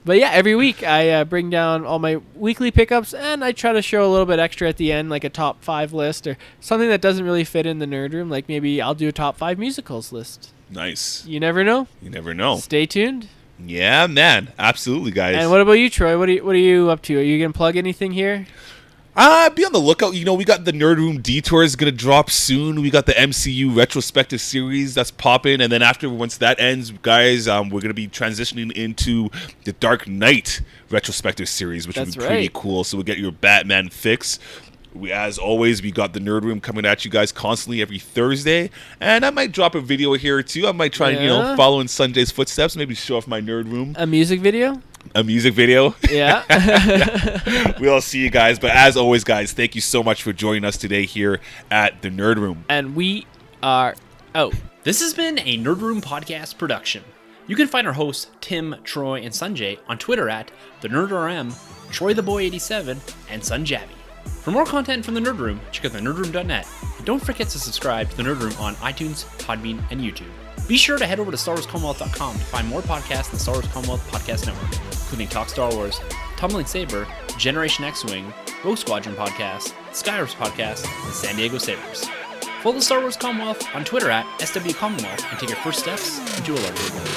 But yeah, every week I bring down all my weekly pickups, and I try to show a little bit extra at the end, like a top 5 list or something that doesn't really fit in the nerd room. Like maybe I'll do a top 5 musicals list. Nice. You never know. You never know. Stay tuned. Yeah, man. Absolutely, guys. And what about you, Troy? What are you up to? Are you going to plug anything here? Be on the lookout. We got the Nerd Room Detour is going to drop soon. We got the MCU retrospective series that's popping. And then once that ends, guys, we're going to be transitioning into the Dark Knight retrospective series, which will be pretty cool. So we'll get your Batman fix. As always, we got the Nerd Room coming at you guys constantly every Thursday. And I might drop a video here or two. I might try and, follow in Sunjay's footsteps. Maybe show off my Nerd Room. A music video? A music video. Yeah. We'll see you guys. But as always, guys, thank you so much for joining us today here at the Nerd Room. And we are out. This has been a Nerd Room podcast production. You can find our hosts, Tim, Troy, and Sunjay on Twitter at TheNerdRM, TroyTheBoy87, and Sunjabby. For more content from the Nerd Room, check out thenerdroom.net. And don't forget to subscribe to the Nerd Room on iTunes, Podbean, and YouTube. Be sure to head over to StarWarsCommonwealth.com to find more podcasts in the Star Wars Commonwealth Podcast Network, including Talk Star Wars, Tumbling Saber, Generation X-Wing, Rogue Squadron Podcast, Skyros Podcast, and San Diego Sabres. Follow the Star Wars Commonwealth on Twitter at SW Commonwealth and take your first steps into a larger world.